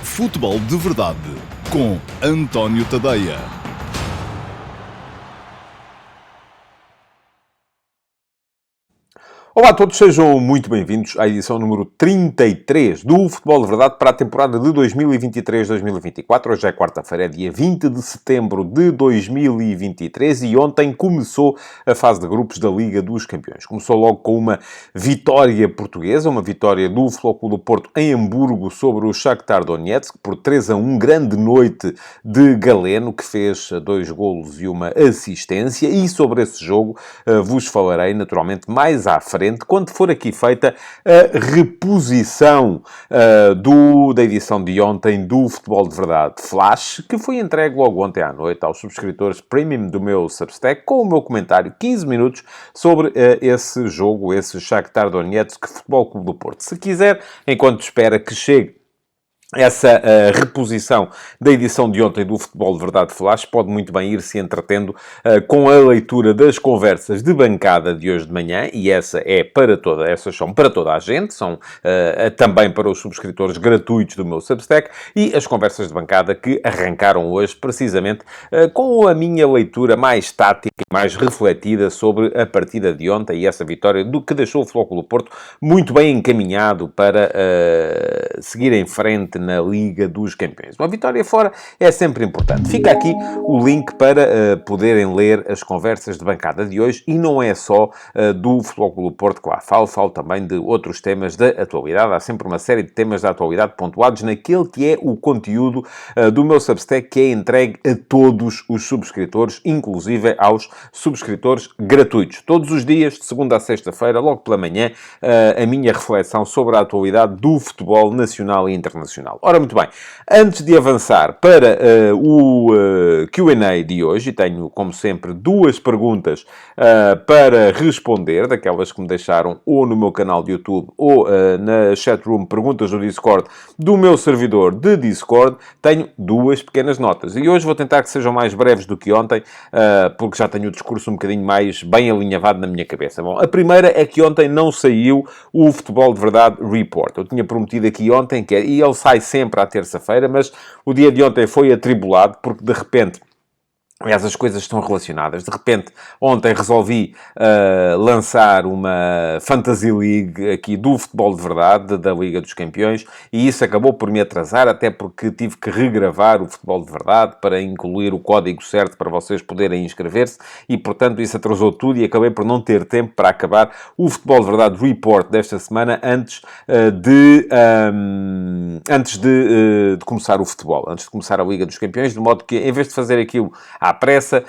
Futebol de Verdade com António Tadeia. Olá a todos, sejam muito bem-vindos à edição número 33 do Futebol de Verdade para a temporada de 2023-2024. Hoje é quarta-feira, é dia 20 de setembro de 2023 e ontem começou a fase de grupos da Liga dos Campeões. Começou logo com uma vitória portuguesa, uma vitória do Futebol Clube do Porto em Hamburgo sobre o Shakhtar Donetsk por 3-1, grande noite de Galeno, que fez 2 golos e uma assistência, e sobre esse jogo vos falarei naturalmente mais à frente, quando for aqui feita a reposição da edição de ontem do Futebol de Verdade Flash, que foi entregue logo ontem à noite aos subscritores Premium do meu Substack, com o meu comentário, 15 minutos, sobre esse jogo, esse Shakhtar Donetsk Futebol Clube do Porto. Se quiser, enquanto espera que chegue essa reposição da edição de ontem do Futebol de Verdade Flash, pode muito bem ir-se entretendo com a leitura das conversas de bancada de hoje de manhã, e essas são para toda a gente, são também para os subscritores gratuitos do meu Substack, e as conversas de bancada que arrancaram hoje, precisamente com a minha leitura mais tática e mais refletida sobre a partida de ontem e essa vitória do que deixou o Futebol Clube do Porto muito bem encaminhado para seguir em frente na Liga dos Campeões. Uma vitória fora é sempre importante. Fica aqui o link para poderem ler as conversas de bancada de hoje, e não é só do Futebol Clube do Porto que lá falo também de outros temas da atualidade. Há sempre uma série de temas da atualidade pontuados naquele que é o conteúdo do meu Substack, que é entregue a todos os subscritores, inclusive aos subscritores gratuitos. Todos os dias, de segunda a sexta-feira, logo pela manhã, a minha reflexão sobre a atualidade do futebol nacional e internacional. Ora, muito bem, antes de avançar para o Q&A de hoje, tenho, como sempre, 2 perguntas para responder, daquelas que me deixaram ou no meu canal de YouTube ou na chatroom Perguntas do Discord do meu servidor de Discord. Tenho 2 pequenas notas, e hoje vou tentar que sejam mais breves do que ontem, porque já tenho o discurso um bocadinho mais bem alinhavado na minha cabeça. Bom, a primeira é que ontem não saiu o Futebol de Verdade Report. Eu tinha prometido aqui ontem, e ele sai sempre à terça-feira, mas o dia de ontem foi atribulado, porque de repente, aliás, as coisas estão relacionadas. De repente, ontem resolvi lançar uma Fantasy League aqui do Futebol de Verdade, da Liga dos Campeões, e isso acabou por me atrasar, até porque tive que regravar o Futebol de Verdade para incluir o código certo para vocês poderem inscrever-se, e, portanto, isso atrasou tudo e acabei por não ter tempo para acabar o Futebol de Verdade Report desta semana antes de começar o futebol, antes de começar a Liga dos Campeões, de modo que, em vez de fazer aquilo à pressa,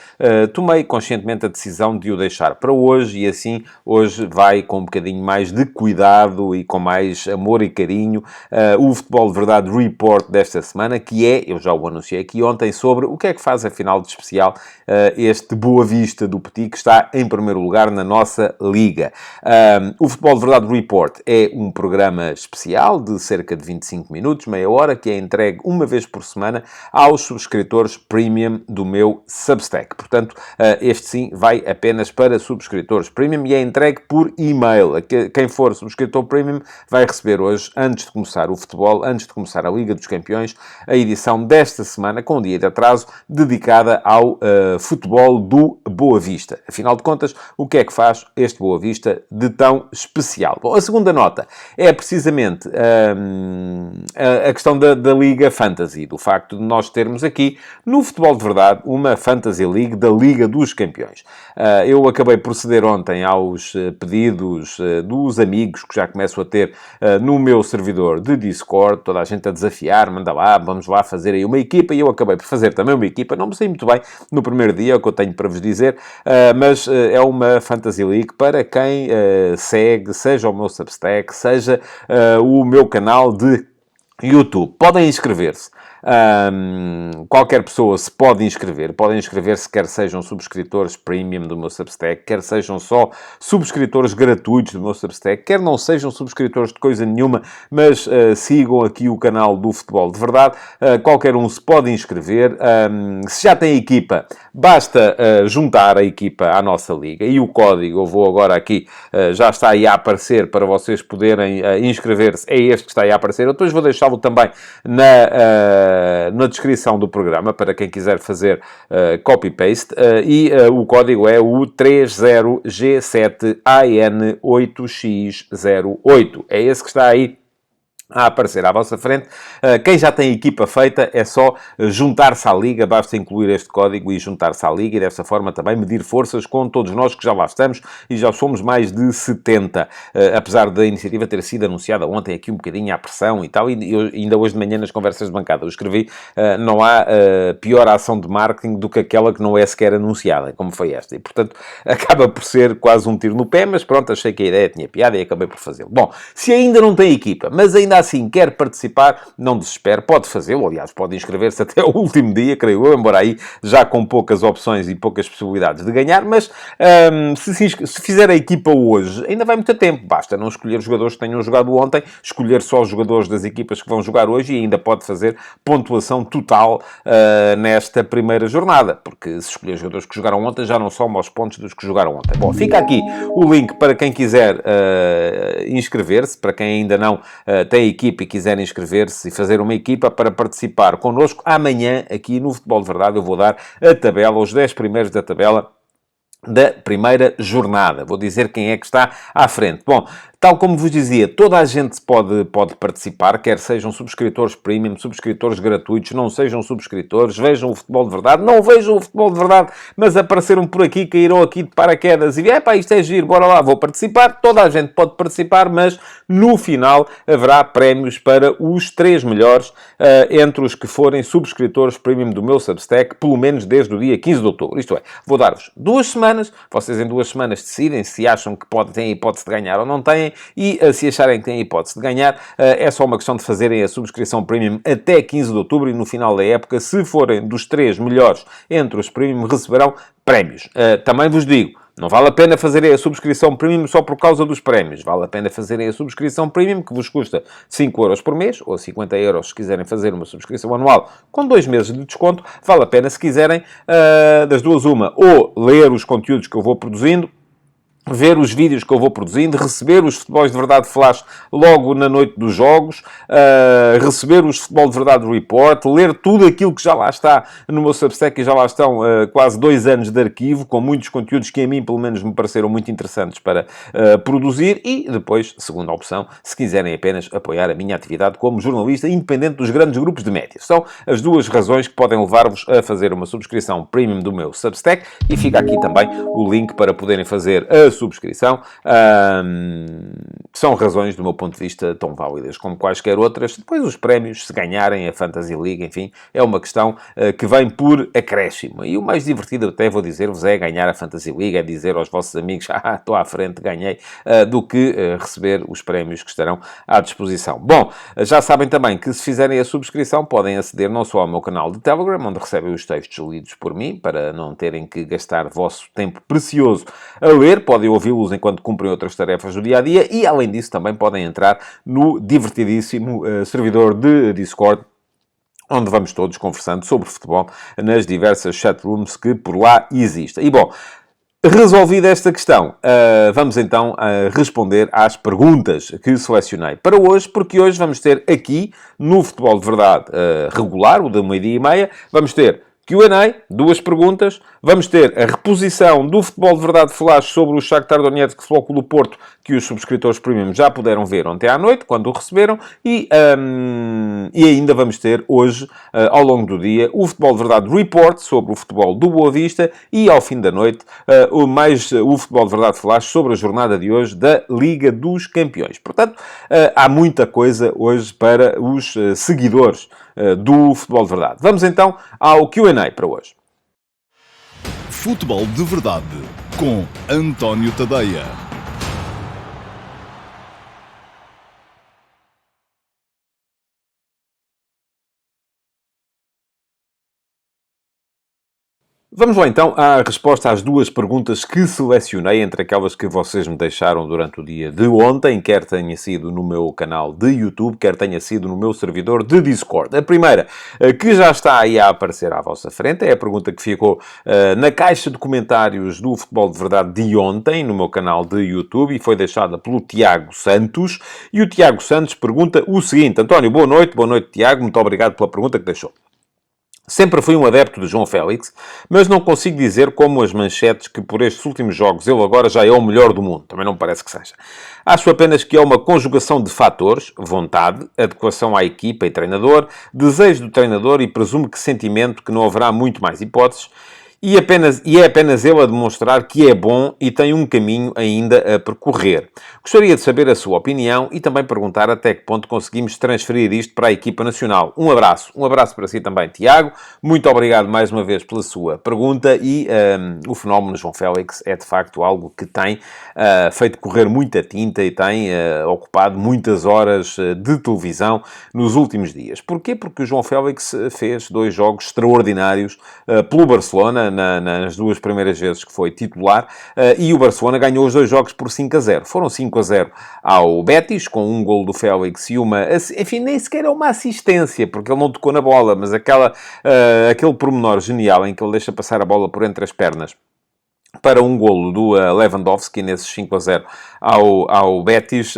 tomei conscientemente a decisão de o deixar para hoje, e assim hoje vai com um bocadinho mais de cuidado e com mais amor e carinho o Futebol de Verdade Report desta semana, que é, eu já o anunciei aqui ontem, sobre o que é que faz afinal de especial este Boa Vista do Petit, que está em primeiro lugar na nossa Liga. O Futebol de Verdade Report é um programa especial de cerca de 25 minutos, meia hora, que é entregue uma vez por semana aos subscritores Premium do meu Substack. Portanto, este sim vai apenas para subscritores Premium e é entregue por e-mail. Quem for subscritor Premium vai receber hoje, antes de começar o futebol, antes de começar a Liga dos Campeões, a edição desta semana, com um dia de atraso, dedicada ao futebol do Boa Vista. Afinal de contas, o que é que faz este Boa Vista de tão especial? Bom, a segunda nota é precisamente a questão da Liga Fantasy, do facto de nós termos aqui, no Futebol de Verdade, uma Fantasy League da Liga dos Campeões. Eu acabei por ceder ontem aos pedidos dos amigos que já começo a ter no meu servidor de Discord, toda a gente a desafiar, manda lá, vamos lá fazer aí uma equipa, e eu acabei por fazer também uma equipa. Não me sei muito bem no primeiro dia, é o que eu tenho para vos dizer, mas é uma Fantasy League para quem segue, seja o meu Substack, seja o meu canal de YouTube. Podem inscrever-se Qualquer pessoa se pode inscrever. Podem inscrever-se quer sejam subscritores premium do meu Substack, quer sejam só subscritores gratuitos do meu Substack, quer não sejam subscritores de coisa nenhuma, mas sigam aqui o canal do Futebol de Verdade. Qualquer um se pode inscrever. Se já tem equipa, basta juntar a equipa à nossa liga. E o código, eu vou agora aqui, já está aí a aparecer para vocês poderem inscrever-se. É este que está aí a aparecer. Eu depois vou deixá-lo também na descrição do programa, para quem quiser fazer copy-paste. O código é o 30G7AN8X08. É esse que está aí a aparecer à vossa frente. Quem já tem equipa feita é só juntar-se à Liga, basta incluir este código e juntar-se à Liga e dessa forma também medir forças com todos nós que já lá estamos e já somos mais de 70. Apesar da iniciativa ter sido anunciada ontem aqui um bocadinho à pressão e tal, e eu, ainda hoje de manhã nas conversas de bancada eu escrevi, não há pior ação de marketing do que aquela que não é sequer anunciada, como foi esta. E portanto acaba por ser quase um tiro no pé, mas pronto, achei que a ideia tinha piada e acabei por fazê-lo. Bom, se ainda não tem equipa, mas ainda assim quer participar, não desespere, pode fazê-lo, aliás, pode inscrever-se até o último dia, creio eu, embora aí já com poucas opções e poucas possibilidades de ganhar, mas se fizer a equipa hoje, ainda vai muito tempo, basta não escolher os jogadores que tenham jogado ontem, escolher só os jogadores das equipas que vão jogar hoje e ainda pode fazer pontuação total nesta primeira jornada, porque se escolher os jogadores que jogaram ontem, já não soma os pontos dos que jogaram ontem. Bom, fica aqui o link para quem quiser inscrever-se, para quem ainda não tem equipa e quiser inscrever-se e fazer uma equipa para participar connosco. Amanhã, aqui no Futebol de Verdade, eu vou dar a tabela, os 10 primeiros da tabela da primeira jornada. Vou dizer quem é que está à frente. Bom, tal como vos dizia, toda a gente pode participar, quer sejam subscritores premium, subscritores gratuitos, não sejam subscritores, vejam o Futebol de Verdade, não vejam o Futebol de Verdade, mas apareceram por aqui, caíram aqui de paraquedas e epá, isto é giro, bora lá, vou participar. Toda a gente pode participar, mas no final haverá prémios para os 3 melhores entre os que forem subscritores premium do meu Substack, pelo menos desde o dia 15 de outubro. Isto é, vou dar-vos 2 semanas, vocês em 2 semanas decidem se acham que têm a hipótese de ganhar ou não têm, e se acharem que têm a hipótese de ganhar, é só uma questão de fazerem a subscrição premium até 15 de outubro e no final da época, se forem dos 3 melhores entre os premium, receberão prémios. Também vos digo, não vale a pena fazerem a subscrição premium só por causa dos prémios. Vale a pena fazerem a subscrição premium, que vos custa 5€ por mês, ou 50€ se quiserem fazer uma subscrição anual com 2 meses de desconto. Vale a pena se quiserem, das duas uma, ou ler os conteúdos que eu vou produzindo, ver os vídeos que eu vou produzindo, receber os Futebols de Verdade Flash logo na noite dos jogos, receber os Futebol de Verdade Report, ler tudo aquilo que já lá está no meu Substack e já lá estão quase 2 anos de arquivo, com muitos conteúdos que a mim, pelo menos, me pareceram muito interessantes para produzir e depois, segunda opção, se quiserem apenas apoiar a minha atividade como jornalista independente dos grandes grupos de média. São as 2 razões que podem levar-vos a fazer uma subscrição premium do meu Substack e fica aqui também o link para poderem fazer a subscrição. São razões, do meu ponto de vista, tão válidas como quaisquer outras. Depois os prémios, se ganharem a Fantasy League, enfim, é uma questão que vem por acréscimo. E o mais divertido, até vou dizer-vos, é ganhar a Fantasy League, é dizer aos vossos amigos, estou à frente, ganhei, do que receber os prémios que estarão à disposição. Bom, já sabem também que se fizerem a subscrição, podem aceder não só ao meu canal de Telegram, onde recebem os textos lidos por mim, para não terem que gastar vosso tempo precioso a ler, podem ouvi-los enquanto cumprem outras tarefas do dia-a-dia e, além disso, também podem entrar no divertidíssimo servidor de Discord, onde vamos todos conversando sobre futebol nas diversas chatrooms que por lá existem. E, bom, resolvida esta questão, vamos então responder às perguntas que selecionei para hoje, porque hoje vamos ter aqui, no Futebol de Verdade regular, o da 12h30, vamos ter Q&A, 2 perguntas. Vamos ter a reposição do Futebol de Verdade Flash sobre o Shakhtar Donetsk Futebol Clube do Porto, que os subscritores premium já puderam ver ontem à noite, quando o receberam. E ainda vamos ter hoje, ao longo do dia, o Futebol de Verdade Report sobre o futebol do Boa Vista e, ao fim da noite, o Futebol de Verdade Flash sobre a jornada de hoje da Liga dos Campeões. Portanto, há muita coisa hoje para os seguidores do Futebol de Verdade. Vamos então ao Q&A para hoje. Futebol de Verdade com António Tadeia. Vamos lá então à resposta às duas perguntas que selecionei entre aquelas que vocês me deixaram durante o dia de ontem, quer tenha sido no meu canal de YouTube, quer tenha sido no meu servidor de Discord. A primeira, que já está aí a aparecer à vossa frente, é a pergunta que ficou na caixa de comentários do Futebol de Verdade de ontem, no meu canal de YouTube, e foi deixada pelo Tiago Santos. E o Tiago Santos pergunta o seguinte: António, boa noite, Tiago, muito obrigado pela pergunta que deixou. Sempre fui um adepto de João Félix, mas não consigo dizer como as manchetes que por estes últimos jogos ele agora já é o melhor do mundo. Também não me parece que seja. Acho apenas que é uma conjugação de fatores, vontade, adequação à equipa e treinador, desejo do treinador e presumo que sentimento que não haverá muito mais hipóteses, e é apenas ele a demonstrar que é bom e tem um caminho ainda a percorrer. Gostaria de saber a sua opinião e também perguntar até que ponto conseguimos transferir isto para a equipa nacional. Um abraço para si também, Tiago. Muito obrigado mais uma vez pela sua pergunta e o fenómeno João Félix é de facto algo que tem feito correr muita tinta e tem ocupado muitas horas de televisão nos últimos dias. Porquê? Porque o João Félix fez 2 jogos extraordinários pelo Barcelona, nas 2 primeiras vezes que foi titular, e o Barcelona ganhou os 2 jogos por 5-0. Foram 5-0 ao Betis, com um golo do Félix e uma... Enfim, nem sequer é uma assistência, porque ele não tocou na bola, mas aquele pormenor genial em que ele deixa passar a bola por entre as pernas para um golo do Lewandowski nesses 5-0 ao Betis,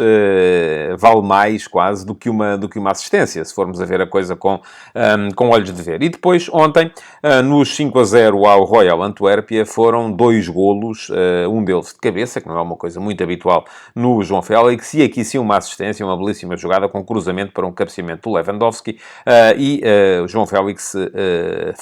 vale mais quase do que uma assistência, se formos a ver a coisa com olhos de ver. E depois, ontem, nos 5-0 ao Royal Antuérpia, foram 2 golos, um deles de cabeça, que não é uma coisa muito habitual no João Félix, e aqui sim uma assistência, uma belíssima jogada com cruzamento para um cabeceamento do Lewandowski, e o João Félix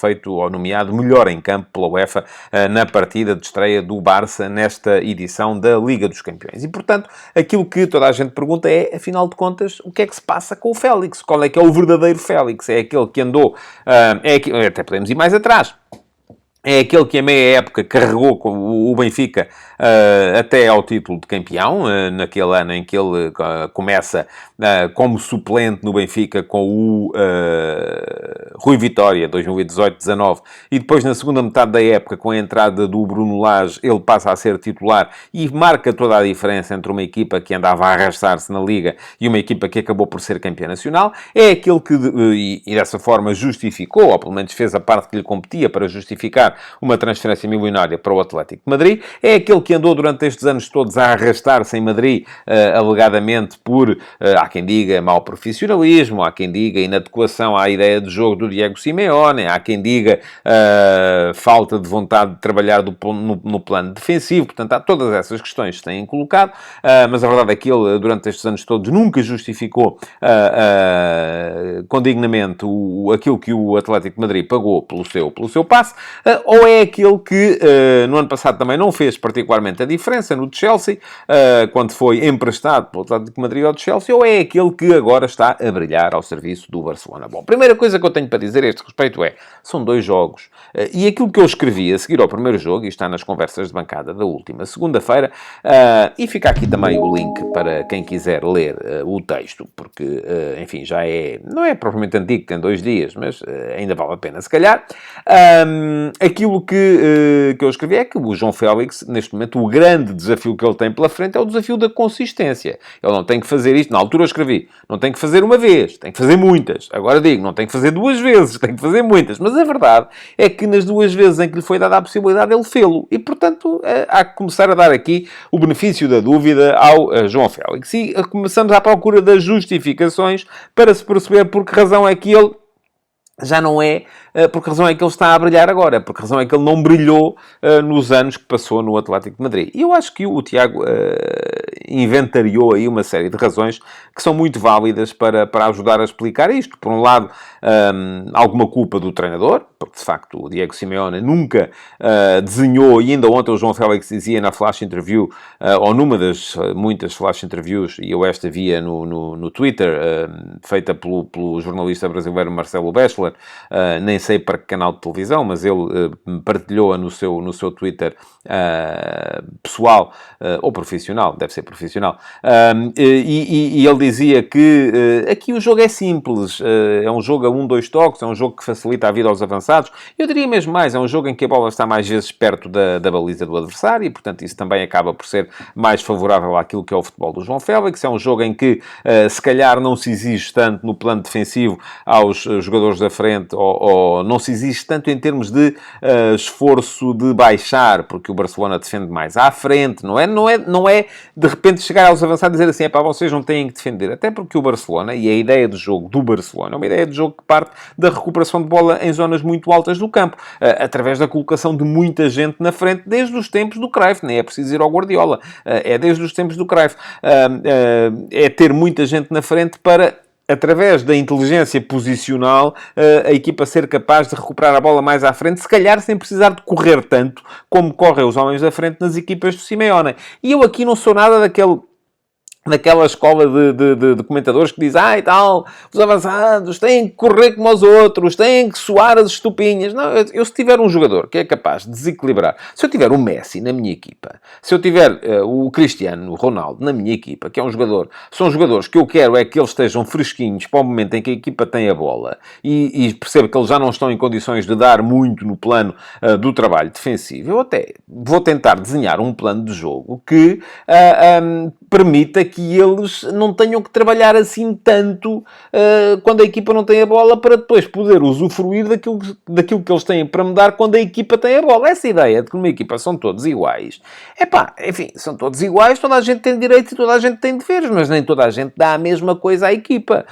feito ou nomeado melhor em campo pela UEFA na partida de estreia do Barça nesta edição da Liga dos Campeões. E, portanto, aquilo que toda a gente pergunta é, afinal de contas, o que é que se passa com o Félix? Qual é que é o verdadeiro Félix? É aquele que andou... até podemos ir mais atrás. É aquele que, a meia época, carregou o Benfica até ao título de campeão, naquele ano em que ele começa como suplente no Benfica com o Rui Vitória, 2018-19, e depois, na segunda metade da época, com a entrada do Bruno Lage, ele passa a ser titular e marca toda a diferença entre uma equipa que andava a arrastar-se na Liga e uma equipa que acabou por ser campeã nacional. É aquele que, e dessa forma, justificou, ou pelo menos fez a parte que lhe competia para justificar uma transferência milionária para o Atlético de Madrid. É aquele que andou durante estes anos todos a arrastar-se em Madrid, alegadamente por, há quem diga, mau profissionalismo, há quem diga inadequação à ideia de jogo do Diego Simeone, há quem diga falta de vontade de trabalhar no plano defensivo. Portanto, há todas essas questões que têm colocado, mas a verdade é que ele, durante estes anos todos, nunca justificou condignamente aquilo que o Atlético de Madrid pagou pelo seu passe, ou é aquele que no ano passado também não fez particularmente a diferença no Chelsea, quando foi emprestado pelo Atlético de Madrid ao Chelsea, ou é aquele que agora está a brilhar ao serviço do Barcelona? Bom, a primeira coisa que eu tenho para dizer a este respeito é, são 2 jogos, e aquilo que eu escrevi a seguir ao primeiro jogo, e está nas conversas de bancada da última segunda-feira, e fica aqui também o link para quem quiser ler o texto, porque, enfim, não é propriamente antigo, tem 2 dias, mas ainda vale a pena se calhar. Aquilo que eu escrevi é que o João Félix, neste momento, o grande desafio que ele tem pela frente é o desafio da consistência. Ele não tem que fazer isto, na altura eu escrevi, não tem que fazer uma vez, tem que fazer muitas. Agora digo, não tem que fazer 2 vezes, tem que fazer muitas. Mas a verdade é que nas 2 vezes em que lhe foi dada a possibilidade, ele fê-lo. E, portanto, há que começar a dar aqui o benefício da dúvida ao João Félix. E começamos à procura das justificações para se perceber por que razão é que ele já não é, por que razão é que ele está a brilhar agora, por que razão é que ele não brilhou nos anos que passou no Atlético de Madrid. E eu acho que o Tiago inventariou aí uma série de razões que são muito válidas para ajudar a explicar isto. Por um lado, alguma culpa do treinador, porque de facto o Diego Simeone nunca desenhou, e ainda ontem o João Félix dizia na flash interview, ou numa das muitas flash interviews, e eu esta via no Twitter, feita pelo jornalista brasileiro Marcelo Bechler, jogador, nem sei para que canal de televisão, mas ele partilhou-a no seu Twitter pessoal, ou profissional, deve ser profissional, e ele dizia que aqui o jogo é simples, é um jogo a 1-2 toques, é um jogo que facilita a vida aos avançados. Eu diria mesmo mais, é um jogo em que a bola está mais vezes perto da baliza do adversário e, portanto, isso também acaba por ser mais favorável àquilo que é o futebol do João Félix. É um jogo em que, se calhar, não se exige tanto no plano defensivo aos jogadores da frente, ou não se exige tanto em termos de esforço de baixar, porque o Barcelona defende mais à frente, não é de repente chegar aos avançados e dizer assim, vocês não têm que defender, até porque o Barcelona, e a ideia de jogo do Barcelona, é uma ideia de jogo que parte da recuperação de bola em zonas muito altas do campo, através da colocação de muita gente na frente, desde os tempos do Cruyff, nem é preciso ir ao Guardiola, é desde os tempos do Cruyff, é ter muita gente na frente para, através da inteligência posicional, a equipa ser capaz de recuperar a bola mais à frente, se calhar sem precisar de correr tanto como correm os homens da frente nas equipas do Simeone. E eu aqui não sou nada daquela escola de comentadores que diz, e tal, os avançados têm que correr como os outros, têm que suar as estupinhas. Não, eu se tiver um jogador que é capaz de desequilibrar, se eu tiver o Messi na minha equipa, se eu tiver o Cristiano Ronaldo na minha equipa, que é um jogador, são jogadores que eu quero é que eles estejam fresquinhos para o momento em que a equipa tem a bola e percebo que eles já não estão em condições de dar muito no plano do trabalho defensivo, eu até vou tentar desenhar um plano de jogo que permita que eles não tenham que trabalhar assim tanto quando a equipa não tem a bola, para depois poder usufruir daquilo que eles têm para me dar quando a equipa tem a bola. Essa ideia de que numa equipa são todos iguais, enfim, são todos iguais, toda a gente tem direitos e toda a gente tem deveres, mas nem toda a gente dá a mesma coisa à equipa.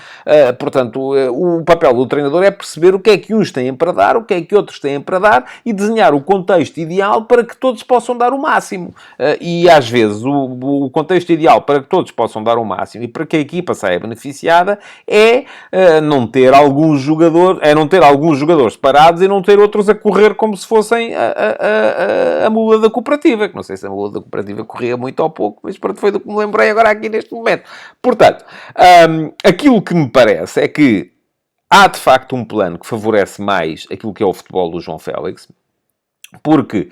Portanto, o papel do treinador é perceber o que é que uns têm para dar, o que é que outros têm para dar e desenhar o contexto ideal para que todos possam dar o máximo. E às vezes o contexto ideal para que todos possam dar o máximo e para que a equipa saia beneficiada é não ter alguns jogadores parados e não ter outros a correr como se fossem a mula da cooperativa, que não sei se a mula da cooperativa corria muito ou pouco, mas pronto, foi do que me lembrei agora aqui neste momento. Portanto, aquilo que me parece é que há de facto um plano que favorece mais aquilo que é o futebol do João Félix, porque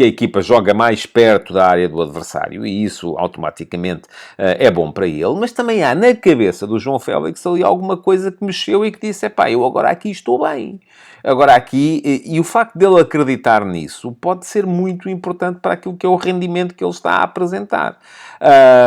a equipa joga mais perto da área do adversário e isso automaticamente é bom para ele, mas também há na cabeça do João Félix ali alguma coisa que mexeu e que disse, eu agora aqui estou bem. Agora aqui, e o facto dele acreditar nisso pode ser muito importante para aquilo que é o rendimento que ele está a apresentar.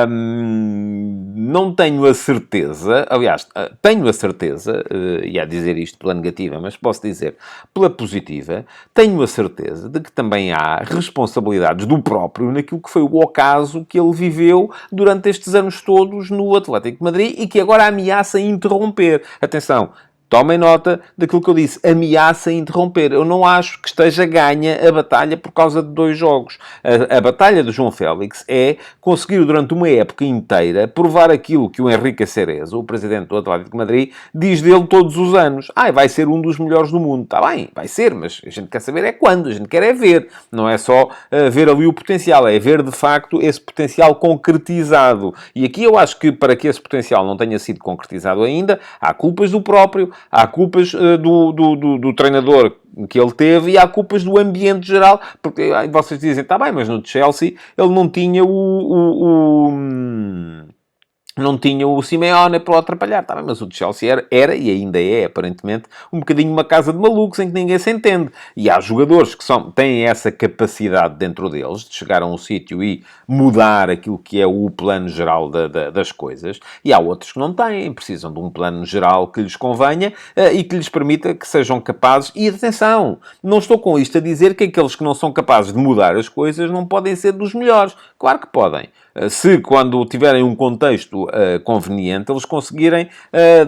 Não tenho a certeza, aliás, tenho a certeza, e a dizer isto pela negativa, mas posso dizer pela positiva, tenho a certeza de que também há responsabilidades do próprio naquilo que foi o ocaso que ele viveu durante estes anos todos no Atlético de Madrid e que agora ameaça interromper. Atenção! Tomem nota daquilo que eu disse. Ameaça interromper. Eu não acho que esteja ganha a batalha por causa de 2 jogos. A batalha do João Félix é conseguir, durante uma época inteira, provar aquilo que o Enrique Cerezo, o presidente do Atlético de Madrid, diz dele todos os anos. Vai ser um dos melhores do mundo. Está bem, vai ser, mas a gente quer saber é quando. A gente quer é ver. Não é só ver ali o potencial. É ver, de facto, esse potencial concretizado. E aqui eu acho que, para que esse potencial não tenha sido concretizado ainda, há culpas do próprio, há culpas do treinador que ele teve e há culpas do ambiente geral, porque vocês dizem, está bem, mas no Chelsea ele não tinha não tinha o Simeone para o atrapalhar. Está bem, mas o de Chelsea era e ainda é, aparentemente, um bocadinho uma casa de malucos em que ninguém se entende. E há jogadores que têm essa capacidade dentro deles de chegar a um sítio e mudar aquilo que é o plano geral das coisas. E há outros que não têm. Precisam de um plano geral que lhes convenha e que lhes permita que sejam capazes. E atenção, não estou com isto a dizer que aqueles que não são capazes de mudar as coisas não podem ser dos melhores. Claro que podem. Se, quando tiverem um contexto conveniente, eles conseguirem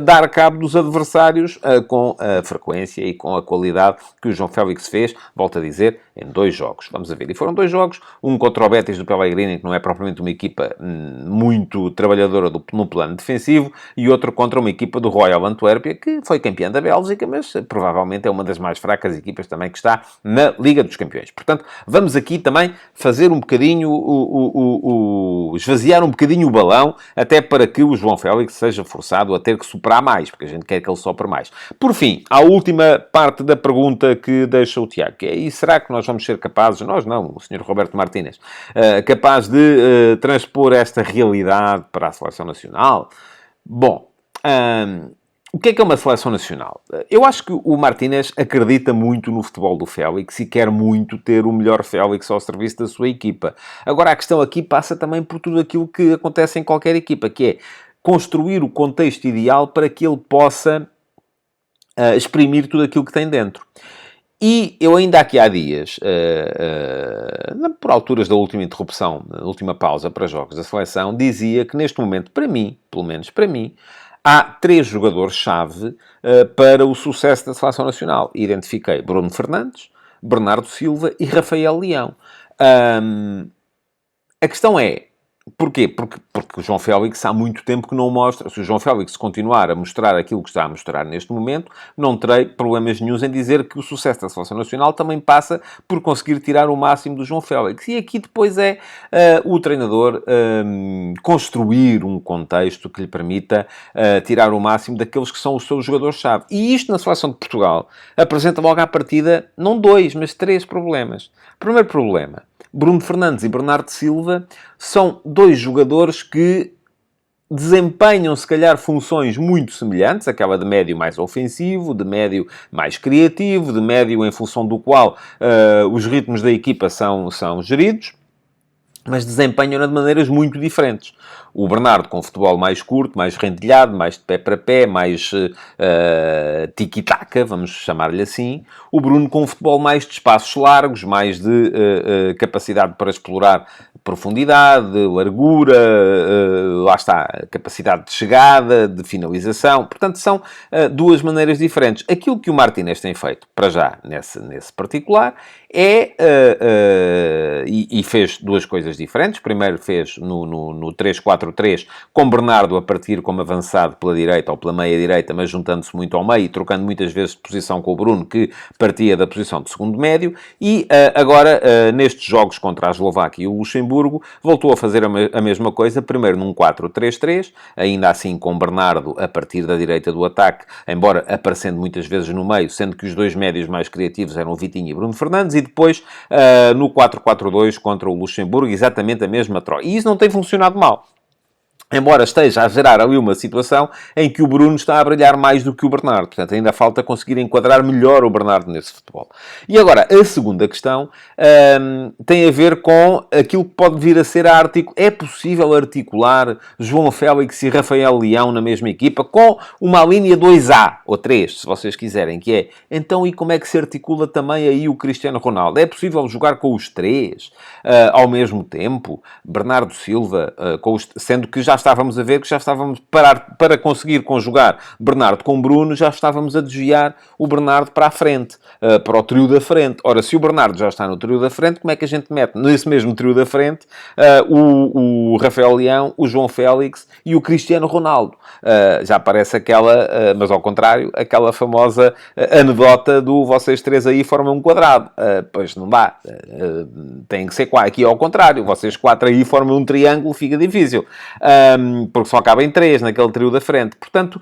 dar cabo dos adversários com a frequência e com a qualidade que o João Félix fez, volto a dizer, em 2 jogos. Vamos a ver. E foram 2 jogos, um contra o Betis do Pellegrini, que não é propriamente uma equipa muito trabalhadora no plano defensivo, e outro contra uma equipa do Royal Antuérpia, que foi campeã da Bélgica, mas provavelmente é uma das mais fracas equipas também que está na Liga dos Campeões. Portanto, vamos aqui também fazer um bocadinho esvaziar um bocadinho o balão, até para que o João Félix seja forçado a ter que superar mais, porque a gente quer que ele sopre mais. Por fim, a última parte da pergunta que deixa o Tiago, que é, e será que nós vamos ser capazes, nós não, o Sr. Roberto Martínez, capaz de transpor esta realidade para a Seleção Nacional? Bom, o que é uma seleção nacional? Eu acho que o Martínez acredita muito no futebol do Félix e quer muito ter o melhor Félix ao serviço da sua equipa. Agora, a questão aqui passa também por tudo aquilo que acontece em qualquer equipa, que é construir o contexto ideal para que ele possa exprimir tudo aquilo que tem dentro. E eu ainda aqui há dias, por alturas da última interrupção, da última pausa para jogos da seleção, dizia que neste momento, para mim, pelo menos para mim, há 3 jogadores-chave para o sucesso da Seleção Nacional. Identifiquei Bruno Fernandes, Bernardo Silva e Rafael Leão. A questão é, porquê? Porque o João Félix há muito tempo que não mostra. Se o João Félix continuar a mostrar aquilo que está a mostrar neste momento, não terei problemas nenhuns em dizer que o sucesso da Seleção Nacional também passa por conseguir tirar o máximo do João Félix. E aqui depois é o treinador construir um contexto que lhe permita tirar o máximo daqueles que são os seus jogadores-chave. E isto na Seleção de Portugal apresenta logo à partida, não 2, mas 3 problemas. Primeiro problema, Bruno Fernandes e Bernardo Silva são 2 jogadores que desempenham, se calhar, funções muito semelhantes, aquela de médio mais ofensivo, de médio mais criativo, de médio em função do qual os ritmos da equipa são geridos, mas desempenham-na de maneiras muito diferentes. O Bernardo com futebol mais curto, mais rendilhado, mais de pé para pé, mais tiki-taka, vamos chamar-lhe assim. O Bruno com futebol mais de espaços largos, mais de capacidade para explorar profundidade, largura, lá está, capacidade de chegada, de finalização. Portanto, são 2 maneiras diferentes. Aquilo que o Martínez tem feito, para já, nesse particular, e fez 2 coisas diferentes. Primeiro fez no 3-4-3, com Bernardo a partir como avançado pela direita ou pela meia-direita, mas juntando-se muito ao meio e trocando muitas vezes de posição com o Bruno, que partia da posição de segundo médio. E agora, nestes jogos contra a Eslováquia e o Luxemburgo, voltou a fazer a mesma coisa, primeiro num 4-3-3, ainda assim com Bernardo a partir da direita do ataque, embora aparecendo muitas vezes no meio, sendo que os 2 médios mais criativos eram o Vitinho e Bruno Fernandes, e depois no 4-4-2 contra o Luxemburgo, exatamente a mesma troca. E isso não tem funcionado mal. Embora esteja a gerar ali uma situação em que o Bruno está a brilhar mais do que o Bernardo. Portanto, ainda falta conseguir enquadrar melhor o Bernardo nesse futebol. E agora, a segunda questão tem a ver com aquilo que pode vir a ser a articular. É possível articular João Félix e Rafael Leão na mesma equipa com uma linha 2A, ou 3, se vocês quiserem, que é, então, e como é que se articula também aí o Cristiano Ronaldo? É possível jogar com os 3 ao mesmo tempo? Bernardo Silva, sendo que já estávamos a ver que já estávamos para conseguir conjugar Bernardo com Bruno, já estávamos a desviar o Bernardo para a frente, para o trio da frente. Ora, se o Bernardo já está no trio da frente, como é que a gente mete nesse mesmo trio da frente o Rafael Leão, o João Félix e o Cristiano Ronaldo? Já parece aquela, mas ao contrário, aquela famosa anedota do vocês 3 aí formam um quadrado. Pois não dá. Tem que ser aqui ao contrário. Vocês 4 aí formam um triângulo, fica difícil. Porque só cabem 3 naquele trio da frente. Portanto,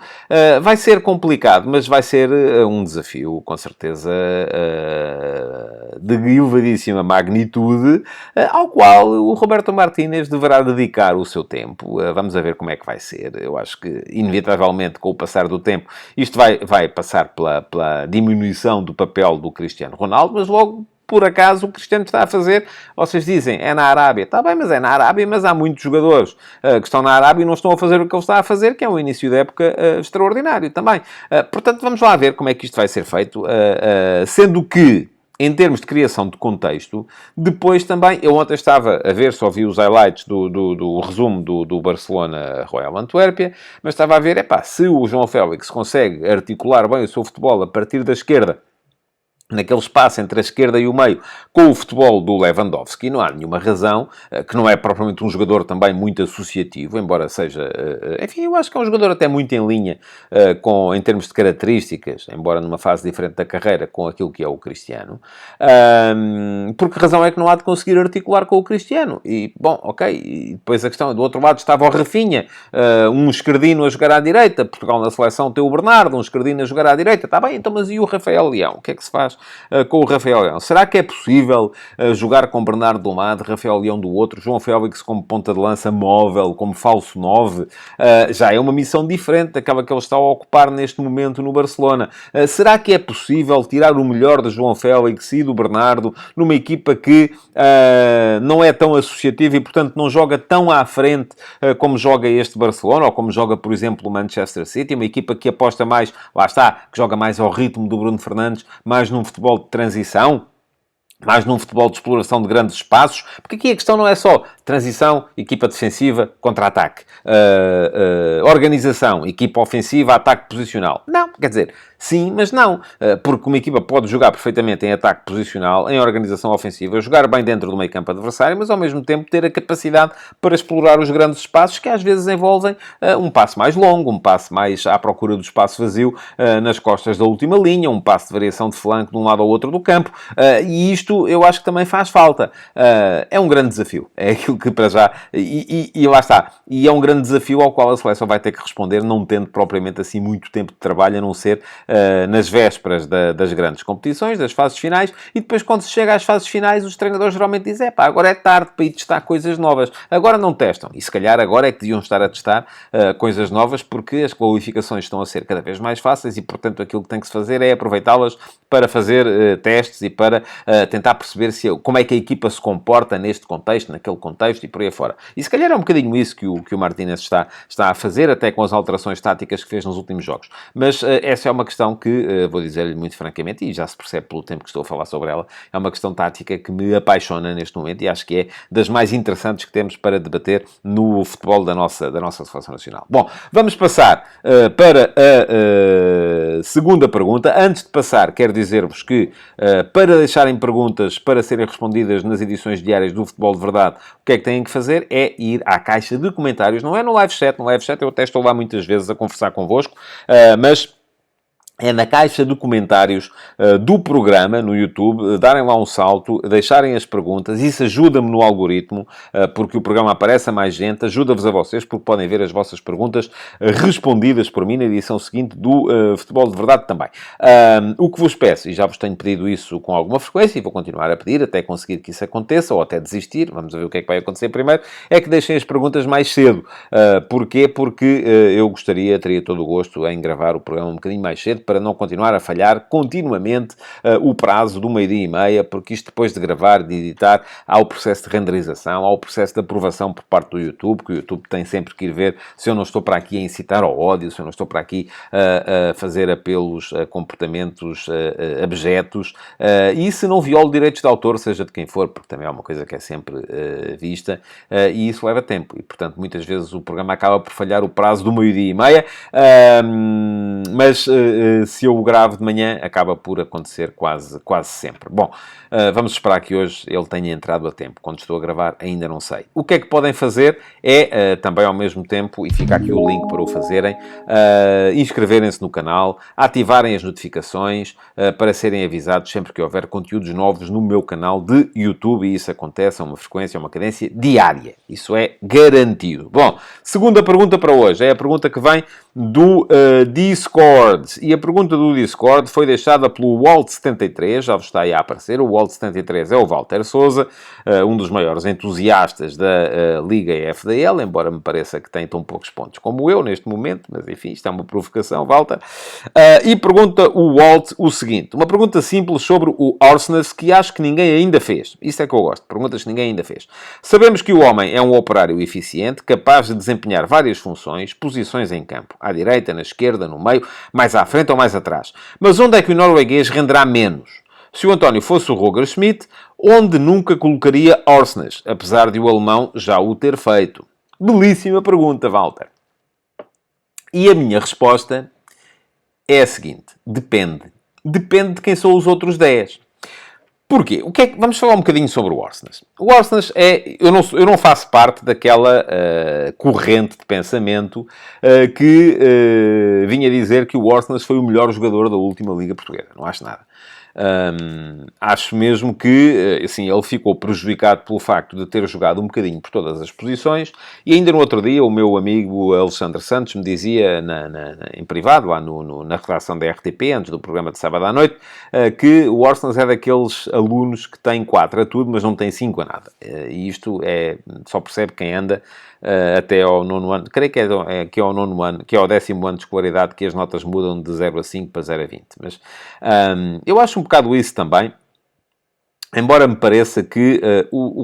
vai ser complicado, mas vai ser um desafio, com certeza, de elevadíssima magnitude, ao qual o Roberto Martínez deverá dedicar o seu tempo. Vamos a ver como é que vai ser. Eu acho que, inevitavelmente, com o passar do tempo, isto vai passar pela diminuição do papel do Cristiano Ronaldo, mas logo, por acaso, o Cristiano está a fazer, vocês dizem, é na Arábia. Está bem, mas é na Arábia, mas há muitos jogadores que estão na Arábia e não estão a fazer o que ele está a fazer, que é um início de época extraordinário também. Portanto, vamos lá ver como é que isto vai ser feito, sendo que, em termos de criação de contexto, depois também, eu ontem estava a ver, só vi os highlights do resumo do Barcelona Royal Antuérpia, mas estava a ver, se o João Félix consegue articular bem o seu futebol a partir da esquerda, naquele espaço entre a esquerda e o meio, com o futebol do Lewandowski. Não há nenhuma razão, que não é propriamente um jogador também muito associativo, embora seja... enfim, eu acho que é um jogador até muito em linha em termos de características, embora numa fase diferente da carreira, com aquilo que é o Cristiano. Por que razão é que não há de conseguir articular com o Cristiano? E, bom, ok, e depois a questão, do outro lado estava o Rafinha, um esquerdino a jogar à direita, Portugal na seleção tem o Bernardo, um esquerdino a jogar à direita, está bem, então, mas e o Rafael Leão? O que é que se faz com o Rafael Leão? Será que é possível jogar com Bernardo de um lado, Rafael Leão do outro, João Félix como ponta de lança móvel, como falso 9? Já é uma missão diferente daquela que ele está a ocupar neste momento no Barcelona. Será que é possível tirar o melhor de João Félix e do Bernardo numa equipa que não é tão associativa e, portanto, não joga tão à frente como joga este Barcelona, ou como joga, por exemplo, o Manchester City, uma equipa que aposta mais, lá está, que joga mais ao ritmo do Bruno Fernandes, mais num futebol de transição, mais num futebol de exploração de grandes espaços, porque aqui a questão não é só transição, equipa defensiva, contra-ataque, organização, equipa ofensiva, ataque posicional. Não, quer dizer, sim, mas não, porque uma equipa pode jogar perfeitamente em ataque posicional, em organização ofensiva, jogar bem dentro do meio-campo adversário, mas ao mesmo tempo ter a capacidade para explorar os grandes espaços que às vezes envolvem um passo mais longo, um passo mais à procura do espaço vazio nas costas da última linha, um passo de variação de flanco de um lado ao outro do campo, e isto eu acho que também faz falta. É um grande desafio. É aquilo que para já... E lá está. E é um grande desafio ao qual a seleção vai ter que responder, não tendo propriamente assim muito tempo de trabalho, a não ser nas vésperas das grandes competições, das fases finais, e depois quando se chega às fases finais, os treinadores geralmente dizem, pá, agora é tarde para ir testar coisas novas. Agora não testam. E se calhar agora é que deviam estar a testar coisas novas, porque as qualificações estão a ser cada vez mais fáceis e, portanto, aquilo que tem que se fazer é aproveitá-las para fazer testes e para tentar perceber como é que a equipa se comporta neste contexto, naquele contexto e por aí fora. E se calhar é um bocadinho isso que o Martínez está a fazer, até com as alterações táticas que fez nos últimos jogos. Mas essa é uma questão que, vou dizer-lhe muito francamente, e já se percebe pelo tempo que estou a falar sobre ela, é uma questão tática que me apaixona neste momento e acho que é das mais interessantes que temos para debater no futebol da nossa seleção nacional. Bom, vamos passar para a segunda pergunta. Antes de passar, quero dizer-vos que para deixarem perguntas para serem respondidas nas edições diárias do Futebol de Verdade, o que é que têm que fazer? É ir à caixa de comentários. Não é no live chat. No live chat eu até estou lá muitas vezes a conversar convosco, mas... é na caixa de comentários do programa, no YouTube, darem lá um salto, deixarem as perguntas. Isso ajuda-me no algoritmo, porque o programa aparece a mais gente, ajuda-vos a vocês, porque podem ver as vossas perguntas respondidas por mim na edição seguinte do Futebol de Verdade também. O que vos peço, e já vos tenho pedido isso com alguma frequência, e vou continuar a pedir até conseguir que isso aconteça, ou até desistir, vamos ver o que é que vai acontecer primeiro, é que deixem as perguntas mais cedo. Porquê? Porque eu teria todo o gosto em gravar o programa um bocadinho mais cedo, para não continuar a falhar continuamente o prazo do 12h30, porque isto depois de gravar, de editar, há o processo de renderização, há o processo de aprovação por parte do YouTube, que o YouTube tem sempre que ir ver se eu não estou para aqui a incitar ao ódio, se eu não estou para aqui a fazer apelos a comportamentos abjetos, e se não violo direitos de autor, seja de quem for, porque também é uma coisa que é sempre vista, e isso leva tempo, e portanto muitas vezes o programa acaba por falhar o prazo do 12h30, mas se eu o gravo de manhã, acaba por acontecer quase sempre. Bom, vamos esperar que hoje ele tenha entrado a tempo. Quando estou a gravar, ainda não sei. O que é que podem fazer é, também ao mesmo tempo, e fica aqui o link para o fazerem, inscreverem-se no canal, ativarem as notificações para serem avisados sempre que houver conteúdos novos no meu canal de YouTube, e isso acontece a uma frequência, a uma cadência diária. Isso é garantido. Bom, segunda pergunta para hoje. É a pergunta que vem do Discord. E a pergunta do Discord foi deixada pelo Walt73, já vos está aí a aparecer. O Walt73 é o Walter Souza, um dos maiores entusiastas da Liga FDL, embora me pareça que tem tão poucos pontos como eu neste momento, mas enfim, isto é uma provocação, Walter. E pergunta o Walt o seguinte, uma pergunta simples sobre o Orsnes que acho que ninguém ainda fez. Isso é que eu gosto, perguntas que ninguém ainda fez. Sabemos que o homem é um operário eficiente, capaz de desempenhar várias funções, posições em campo, à direita, na esquerda, no meio, mais à frente ou mais atrás. Mas onde é que o norueguês renderá menos? Se o António fosse o Roger Schmidt, onde nunca colocaria Orsnes, apesar de o alemão já o ter feito? Belíssima pergunta, Walter. E a minha resposta é a seguinte. Depende. depende de quem são os outros 10. Porquê? Vamos falar um bocadinho sobre o Arsenal. O Arsenal é... Eu não faço parte daquela corrente de pensamento que vinha dizer que o Arsenal foi o melhor jogador da última Liga Portuguesa. Não acho nada. Acho mesmo que assim, ele ficou prejudicado pelo facto de ter jogado um bocadinho por todas as posições, e ainda no outro dia o meu amigo Alexandre Santos me dizia em privado, lá na redação da RTP, antes do programa de sábado à noite, que o Arsenal é daqueles alunos que tem 4 a tudo, mas não tem 5 a nada. E isto só percebe quem anda até ao 9º ano, creio que é ao 9º ano, que é ao 10º ano de escolaridade, que as notas mudam de 0 a 5 para 0 a 20. Mas eu acho um bocado isso também, embora me pareça que...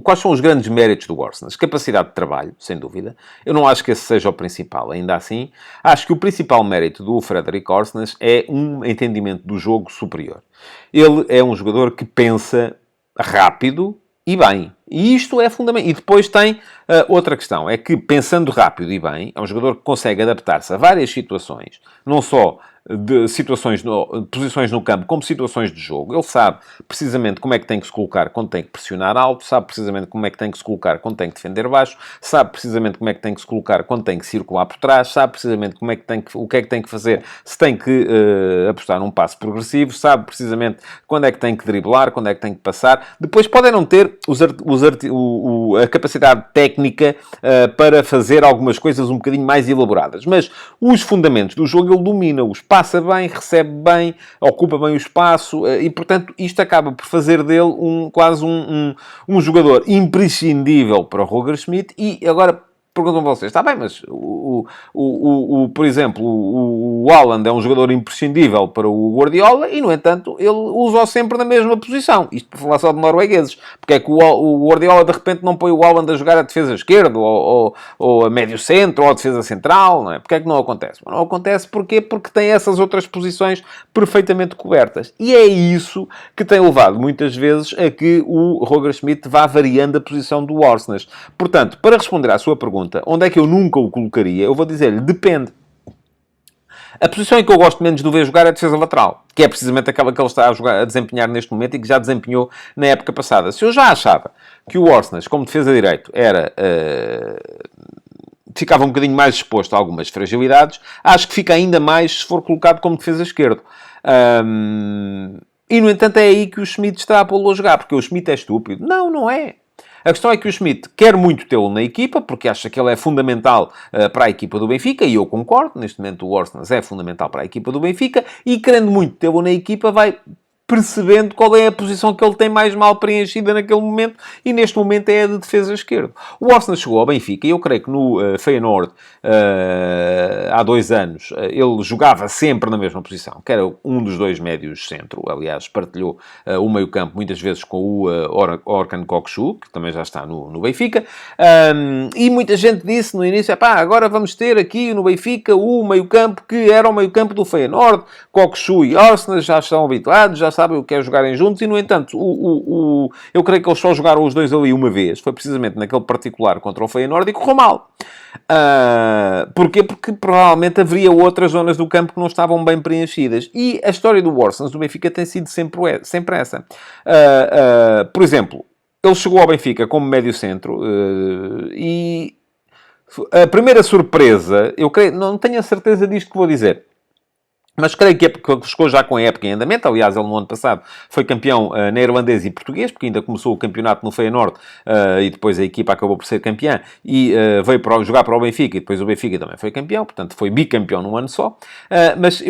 quais são os grandes méritos do Arsenal? Capacidade de trabalho, sem dúvida. Eu não acho que esse seja o principal. Ainda assim, acho que o principal mérito do Frederic Arsenal é um entendimento do jogo superior. Ele é um jogador que pensa rápido e bem. E isto é fundamental. E depois tem outra questão. É que, pensando rápido e bem, é um jogador que consegue adaptar-se a várias situações. Não só de posições no campo, como situações de jogo. Ele sabe precisamente como é que tem que se colocar quando tem que pressionar alto, sabe precisamente como é que tem que se colocar quando tem que defender baixo, sabe precisamente como é que tem que se colocar quando tem que circular por trás, sabe precisamente o que é que tem que fazer se tem que apostar num passo progressivo, sabe precisamente quando é que tem que driblar, quando é que tem que passar. Depois podem não ter a capacidade técnica para fazer algumas coisas um bocadinho mais elaboradas, mas os fundamentos do jogo ele domina-os, passa bem, recebe bem, ocupa bem o espaço e, portanto, isto acaba por fazer dele quase um jogador imprescindível para o Roger Schmidt. E agora perguntam vocês, está bem, mas por exemplo, o Haaland é um jogador imprescindível para o Guardiola e, no entanto, ele usa-o sempre na mesma posição. Isto por falar só de noruegueses. Porque é que o Guardiola, de repente, não põe o Haaland a jogar a defesa esquerda ou a médio centro ou a defesa central, não é? Porque é que não acontece? Não acontece porque tem essas outras posições perfeitamente cobertas. E é isso que tem levado, muitas vezes, a que o Roger Schmidt vá variando a posição do Arsenal. Portanto, para responder à sua pergunta, onde é que eu nunca o colocaria? Eu vou dizer-lhe, depende. A posição em que eu gosto menos de o ver jogar é a defesa lateral, que é precisamente aquela que ele está a desempenhar neste momento e que já desempenhou na época passada. Se eu já achava que o Arsenal, como defesa direito, ficava um bocadinho mais exposto a algumas fragilidades, acho que fica ainda mais se for colocado como defesa esquerdo. E, no entanto, é aí que o Schmidt está a pô-lo a jogar, porque o Schmidt é estúpido. Não, não é. A questão é que o Schmidt quer muito tê-lo na equipa, porque acha que ele é fundamental para a equipa do Benfica, e eu concordo. Neste momento o Arsenal é fundamental para a equipa do Benfica, e querendo muito tê-lo na equipa, vai percebendo qual é a posição que ele tem mais mal preenchida naquele momento, e neste momento é a de defesa esquerda. O Arsenal chegou ao Benfica, e eu creio que no Feyenoord, há 2 anos, ele jogava sempre na mesma posição, que era um dos 2 médios centro. Aliás, partilhou o meio-campo muitas vezes com o Orkan Kokshu, que também já está no Benfica, e muita gente disse no início, agora vamos ter aqui no Benfica o meio-campo que era o meio-campo do Feyenoord, Kokshu e Arsenal já estão habituados, já sabem o que é jogarem juntos, e, no entanto, eu creio que eles só jogaram os dois ali uma vez. Foi precisamente naquele particular contra o Feyenoord e correu mal. Porquê? Porque provavelmente haveria outras zonas do campo que não estavam bem preenchidas. E a história do Arsenal, do Benfica, tem sido sempre essa. Por exemplo, ele chegou ao Benfica como médio centro e a primeira surpresa, eu creio, não tenho a certeza disto que vou dizer, mas creio que chegou já com a época em andamento. Aliás, ele no ano passado foi campeão neerlandês e português, porque ainda começou o campeonato no Feyenoord e depois a equipa acabou por ser campeã e veio jogar para o Benfica, e depois o Benfica também foi campeão, portanto foi bicampeão num ano só. Mas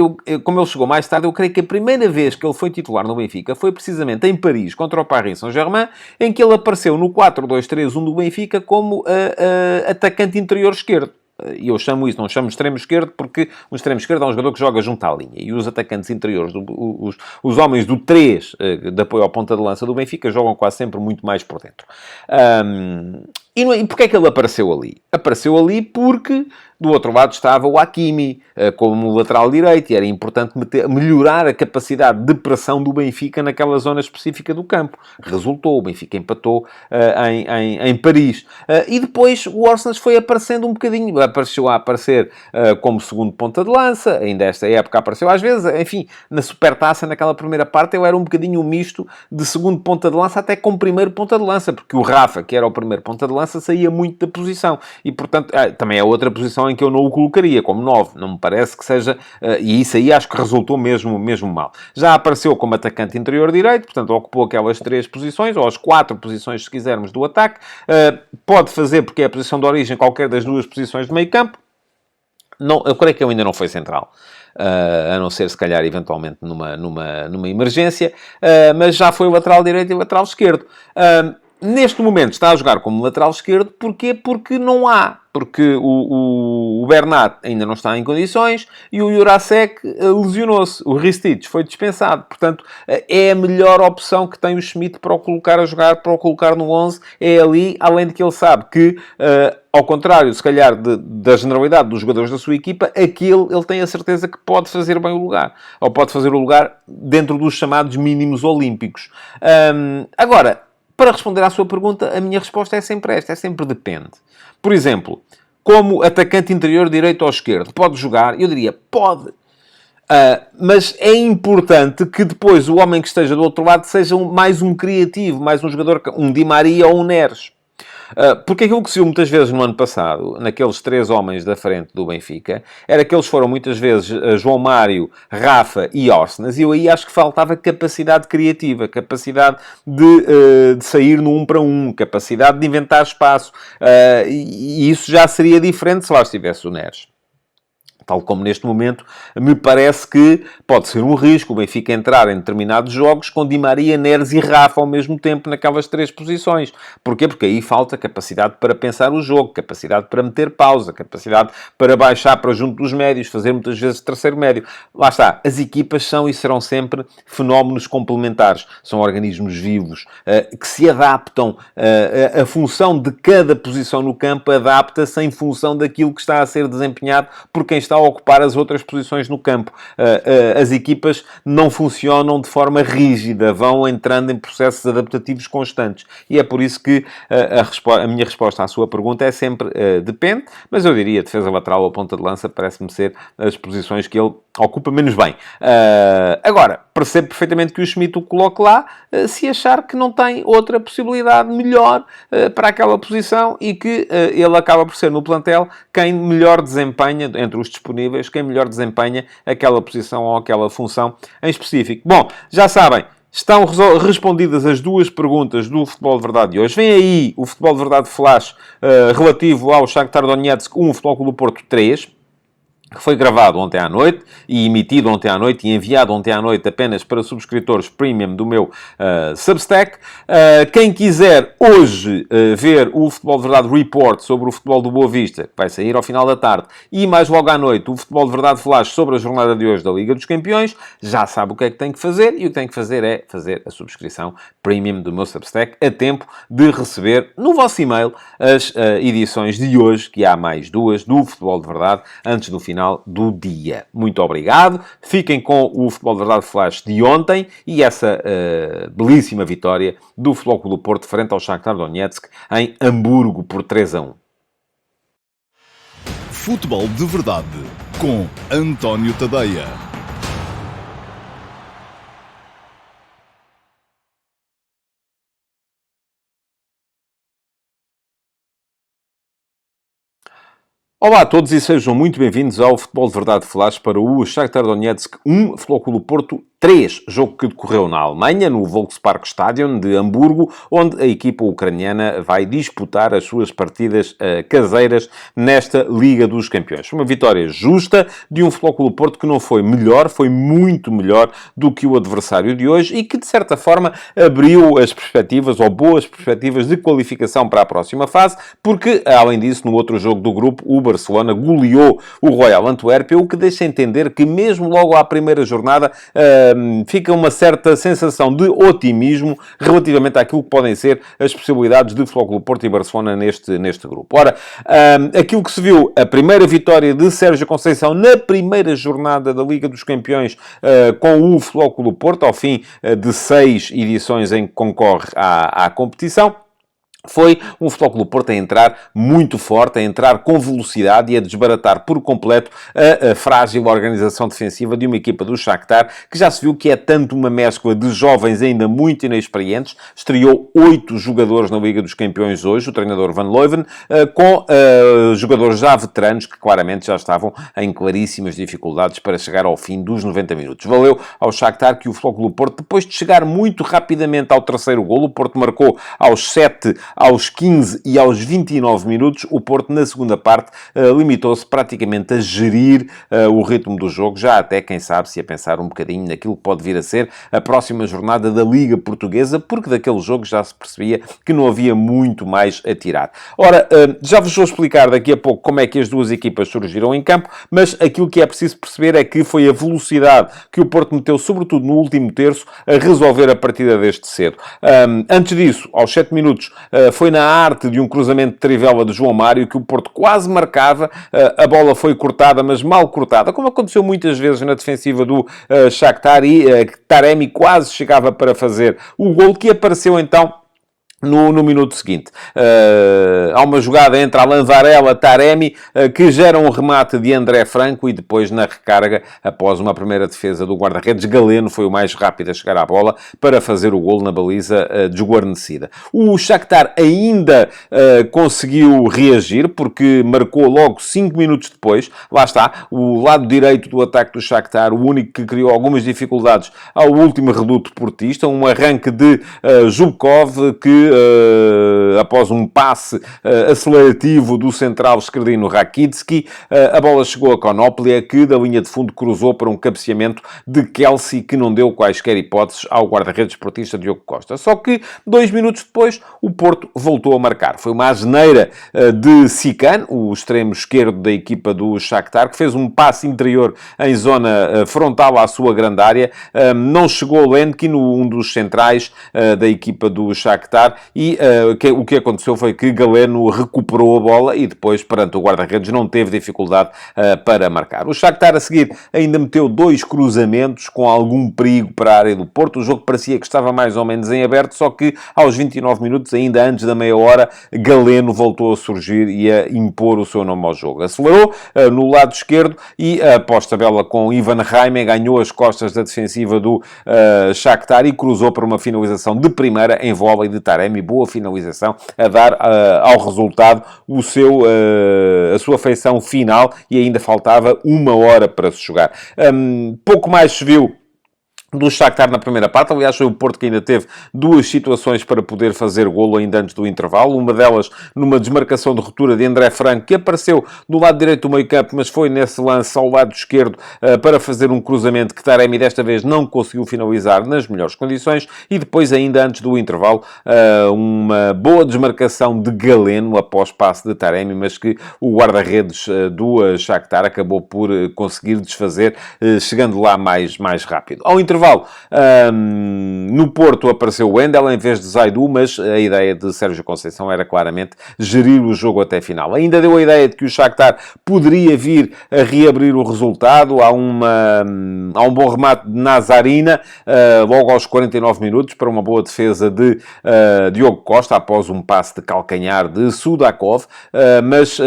como ele chegou mais tarde, eu creio que a primeira vez que ele foi titular no Benfica foi precisamente em Paris, contra o Paris Saint-Germain, em que ele apareceu no 4-2-3-1 do Benfica como atacante interior esquerdo. E eu chamo isso, não chamo extremo esquerdo, porque o extremo esquerdo é um jogador que joga junto à linha. E os atacantes interiores, os homens do 3 de apoio à ponta de lança do Benfica, jogam quase sempre muito mais por dentro. E porquê é que ele apareceu ali? Apareceu ali porque do outro lado estava o Hakimi, como lateral direito, e era importante melhorar a capacidade de pressão do Benfica naquela zona específica do campo. Resultou, o Benfica empatou em Paris. E depois o Orsnes foi aparecendo um bocadinho, apareceu a aparecer como segundo ponta de lança, ainda esta época apareceu às vezes, enfim, na Supertaça, naquela primeira parte, eu era um bocadinho um misto de segundo ponta de lança até com primeiro ponta de lança, porque o Rafa, que era o primeiro ponta de lança, saía muito da posição. E, portanto, também é outra posição em que eu não o colocaria, como 9. Não me parece que seja... e isso aí acho que resultou mesmo mal. Já apareceu como atacante interior direito, portanto, ocupou aquelas 3 posições, ou as 4 posições, se quisermos, do ataque. Pode fazer, porque é a posição de origem, qualquer das 2 posições de meio campo. Não, eu creio que ele ainda não foi central. A não ser, se calhar, eventualmente, numa emergência. Mas já foi o lateral direito e o lateral esquerdo. Neste momento está a jogar como lateral esquerdo. Porquê? Porque não há. Porque o Bernat ainda não está em condições e o Jurasek lesionou-se. O Ristich foi dispensado. Portanto, é a melhor opção que tem o Schmidt para o colocar a jogar, para o colocar no 11. É ali, além de que ele sabe que, ao contrário, se calhar, da generalidade dos jogadores da sua equipa, ele tem a certeza que pode fazer bem o lugar. Ou pode fazer o lugar dentro dos chamados mínimos olímpicos. Agora, para responder à sua pergunta, a minha resposta é sempre esta. É sempre depende. Por exemplo, como atacante interior direito ou esquerdo, pode jogar? Eu diria, pode. Mas é importante que depois o homem que esteja do outro lado seja mais um criativo, mais um jogador, um Di Maria ou um Neres. Porque aquilo que se viu muitas vezes no ano passado, naqueles 3 homens da frente do Benfica, era que eles foram muitas vezes João Mário, Rafa e Orsnes, e eu aí acho que faltava capacidade criativa, capacidade de sair no 1 para 1, capacidade de inventar espaço, e isso já seria diferente se lá estivesse o Neres. Tal como neste momento, me parece que pode ser um risco o Benfica entrar em determinados jogos com Di Maria, Neres e Rafa ao mesmo tempo naquelas 3 posições. Porquê? Porque aí falta capacidade para pensar o jogo, capacidade para meter pausa, capacidade para baixar para junto dos médios, fazer muitas vezes terceiro médio. Lá está. As equipas são e serão sempre fenómenos complementares. São organismos vivos que se adaptam. A função de cada posição no campo adapta-se em função daquilo que está a ser desempenhado por quem está a ocupar as outras posições no campo. As equipas não funcionam de forma rígida, vão entrando em processos adaptativos constantes. E é por isso que a minha resposta à sua pergunta é sempre depende, mas eu diria defesa lateral ou ponta de lança parece-me ser as posições que ele ocupa menos bem. Agora, percebo perfeitamente que o Schmidt o coloque lá se achar que não tem outra possibilidade melhor para aquela posição e que ele acaba por ser no plantel quem melhor desempenha, entre os disponíveis, quem melhor desempenha aquela posição ou aquela função em específico. Bom, já sabem, estão respondidas as 2 perguntas do Futebol de Verdade de hoje. Vem aí o Futebol de Verdade Flash relativo ao Shakhtar Donetsk 1, Futebol Clube do Porto 3. Que foi gravado ontem à noite e emitido ontem à noite e enviado ontem à noite apenas para subscritores premium do meu Substack. Quem quiser hoje ver o Futebol de Verdade Report sobre o futebol do Boa Vista, que vai sair ao final da tarde, e mais logo à noite o Futebol de Verdade Flash sobre a jornada de hoje da Liga dos Campeões, já sabe o que é que tem que fazer e o que tem que fazer é fazer a subscrição premium do meu Substack a tempo de receber no vosso e-mail as edições de hoje, que há mais 2 do Futebol de Verdade, antes do final do dia. Muito obrigado. Fiquem com o Futebol de Verdade Flash de ontem e essa belíssima vitória do Futebol Clube do Porto frente ao Shakhtar Donetsk em Hamburgo por 3-1. Futebol de Verdade com António Tadeia. Olá a todos e sejam muito bem-vindos ao Futebol de Verdade Flash para o Shakhtar Donetsk 1, Futebol Clube do Porto 3, jogo que decorreu na Alemanha, no Volksparkstadion de Hamburgo, onde a equipa ucraniana vai disputar as suas partidas caseiras nesta Liga dos Campeões. Foi uma vitória justa de um Futebol Clube do Porto que não foi melhor, foi muito melhor do que o adversário de hoje e que, de certa forma, abriu as perspectivas, ou boas perspectivas, de qualificação para a próxima fase, porque, além disso, no outro jogo do grupo, o Barcelona goleou o Royal Antuérpia, o que deixa entender que, mesmo logo à primeira jornada, fica uma certa sensação de otimismo relativamente àquilo que podem ser as possibilidades de Futebol Clube Porto e Barcelona neste grupo. Ora, aquilo que se viu, a primeira vitória de Sérgio Conceição na primeira jornada da Liga dos Campeões com o Futebol Clube Porto, ao fim de 6 edições em que concorre à competição. Foi um Futebol Clube Porto a entrar muito forte, a entrar com velocidade e a desbaratar por completo a frágil organização defensiva de uma equipa do Shakhtar, que já se viu que é tanto uma mescla de jovens ainda muito inexperientes. Estreou 8 jogadores na Liga dos Campeões hoje, o treinador Van Leuven, com jogadores já veteranos que claramente já estavam em claríssimas dificuldades para chegar ao fim dos 90 minutos. Valeu ao Shakhtar que o Futebol Clube Porto, depois de chegar muito rapidamente ao terceiro golo, o Porto marcou aos 7, aos 15 e aos 29 minutos, o Porto, na segunda parte, limitou-se praticamente a gerir o ritmo do jogo, já até, quem sabe, se a pensar um bocadinho naquilo que pode vir a ser a próxima jornada da Liga Portuguesa, porque daquele jogo já se percebia que não havia muito mais a tirar. Ora, já vos vou explicar daqui a pouco como é que as duas equipas surgiram em campo, mas aquilo que é preciso perceber é que foi a velocidade que o Porto meteu, sobretudo no último terço, a resolver a partida desde cedo. Antes disso, aos 7 minutos, foi na arte de um cruzamento de trivela de João Mário que o Porto quase marcava. A bola foi cortada, mas mal cortada, como aconteceu muitas vezes na defensiva do Shakhtar, e Taremi quase chegava para fazer o gol, que apareceu então no minuto seguinte. Há uma jogada entre Alain Varela e Taremi, que gera um remate de André Franco, e depois, na recarga, após uma primeira defesa do guarda-redes, Galeno foi o mais rápido a chegar à bola para fazer o golo na baliza desguarnecida. O Shakhtar ainda conseguiu reagir, porque marcou logo 5 minutos depois. Lá está, o lado direito do ataque do Shakhtar, o único que criou algumas dificuldades ao último reduto portista, um arranque de Zubkov, que após um passe acelerativo do central esquerdino Rakitski, a bola chegou a Konoplia, que da linha de fundo cruzou para um cabeceamento de Kelsey, que não deu quaisquer hipóteses ao guarda-redes esportista Diogo Costa. Só que 2 minutos depois o Porto voltou a marcar. Foi uma asneira de Sikan, o extremo esquerdo da equipa do Shakhtar, que fez um passe interior em zona frontal à sua grande área. Não chegou Lenkin, um dos centrais da equipa do Shakhtar, e o que aconteceu foi que Galeno recuperou a bola e depois, perante o guarda-redes, não teve dificuldade para marcar. O Shakhtar, a seguir, ainda meteu 2 cruzamentos com algum perigo para a área do Porto. O jogo parecia que estava mais ou menos em aberto, só que aos 29 minutos, ainda antes da meia hora, Galeno voltou a surgir e a impor o seu nome ao jogo. Acelerou no lado esquerdo e, após tabela com Ivan Raime, ganhou as costas da defensiva do Shakhtar e cruzou para uma finalização de primeira em vôlei de Taremi. Boa finalização a dar ao resultado a sua feição final, e ainda faltava 1 hora para se jogar. Pouco mais se viu do Shakhtar na primeira parte. Aliás, foi o Porto que ainda teve 2 situações para poder fazer golo ainda antes do intervalo. Uma delas numa desmarcação de ruptura de André Franco, que apareceu do lado direito do meio-campo, mas foi nesse lance ao lado esquerdo para fazer um cruzamento que Taremi desta vez não conseguiu finalizar nas melhores condições. E depois, ainda antes do intervalo, uma boa desmarcação de Galeno após passe de Taremi, mas que o guarda-redes do Shakhtar acabou por conseguir desfazer, chegando lá mais rápido. Ao intervalo, no Porto apareceu o Wendel em vez de Zaidu, mas a ideia de Sérgio Conceição era claramente gerir o jogo até final. Ainda deu a ideia de que o Shakhtar poderia vir a reabrir o resultado. Há um bom remate de Nazarina, logo aos 49 minutos, para uma boa defesa de Diogo Costa, após um passe de calcanhar de Sudakov, mas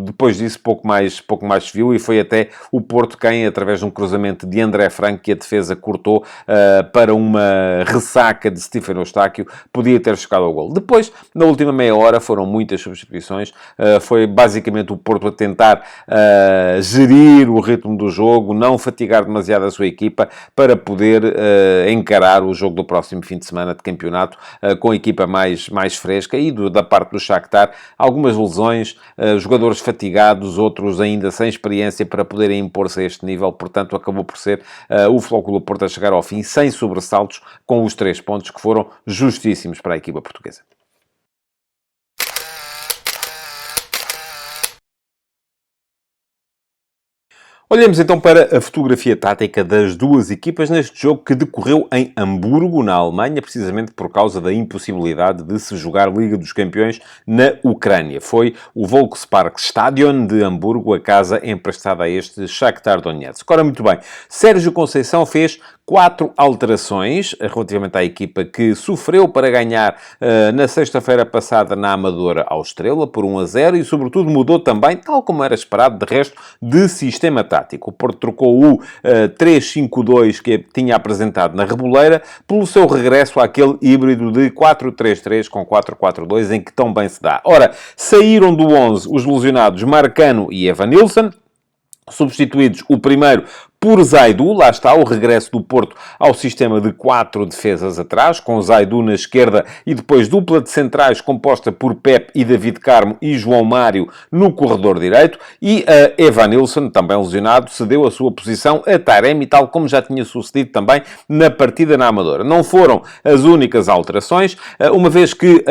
depois disso pouco mais se viu, e foi até o Porto quem, através de um cruzamento de André Franco, que a defesa cortou para uma ressaca de Stefano Eustáquio, podia ter chegado ao gol. Depois, na última meia hora, foram muitas substituições. Foi basicamente o Porto a tentar gerir o ritmo do jogo, não fatigar demasiado a sua equipa, para poder encarar o jogo do próximo fim de semana de campeonato com a equipa mais fresca. E da parte do Shakhtar, algumas lesões, jogadores fatigados, outros ainda sem experiência para poderem impor-se a este nível. Portanto, acabou por ser o Futebol Clube Porto a chegar ao fim sem sobressaltos, com os 3 pontos que foram justíssimos para a equipa portuguesa. Olhemos então para a fotografia tática das duas equipas neste jogo que decorreu em Hamburgo, na Alemanha, precisamente por causa da impossibilidade de se jogar Liga dos Campeões na Ucrânia. Foi o Volkspark Stadion de Hamburgo, a casa emprestada a este Shakhtar Donetsk. Ora, muito bem, Sérgio Conceição fez 4 alterações relativamente à equipa que sofreu para ganhar na sexta-feira passada na Amadora ao Estrela por 1-0 e, sobretudo, mudou também, tal como era esperado, de resto, de sistema tático. O Porto trocou o 3-5-2 que tinha apresentado na Reboleira pelo seu regresso àquele híbrido de 4-3-3 com 4-4-2 em que tão bem se dá. Ora, saíram do 11 os lesionados Marcano e Evanilson, substituídos o primeiro por Zaidu, lá está o regresso do Porto ao sistema de 4 defesas atrás, com Zaidu na esquerda e depois dupla de centrais composta por Pepe e David Carmo e João Mário no corredor direito, e Evanilson, também lesionado, cedeu a sua posição a Taremi, tal como já tinha sucedido também na partida na Amadora. Não foram as únicas alterações, uma vez que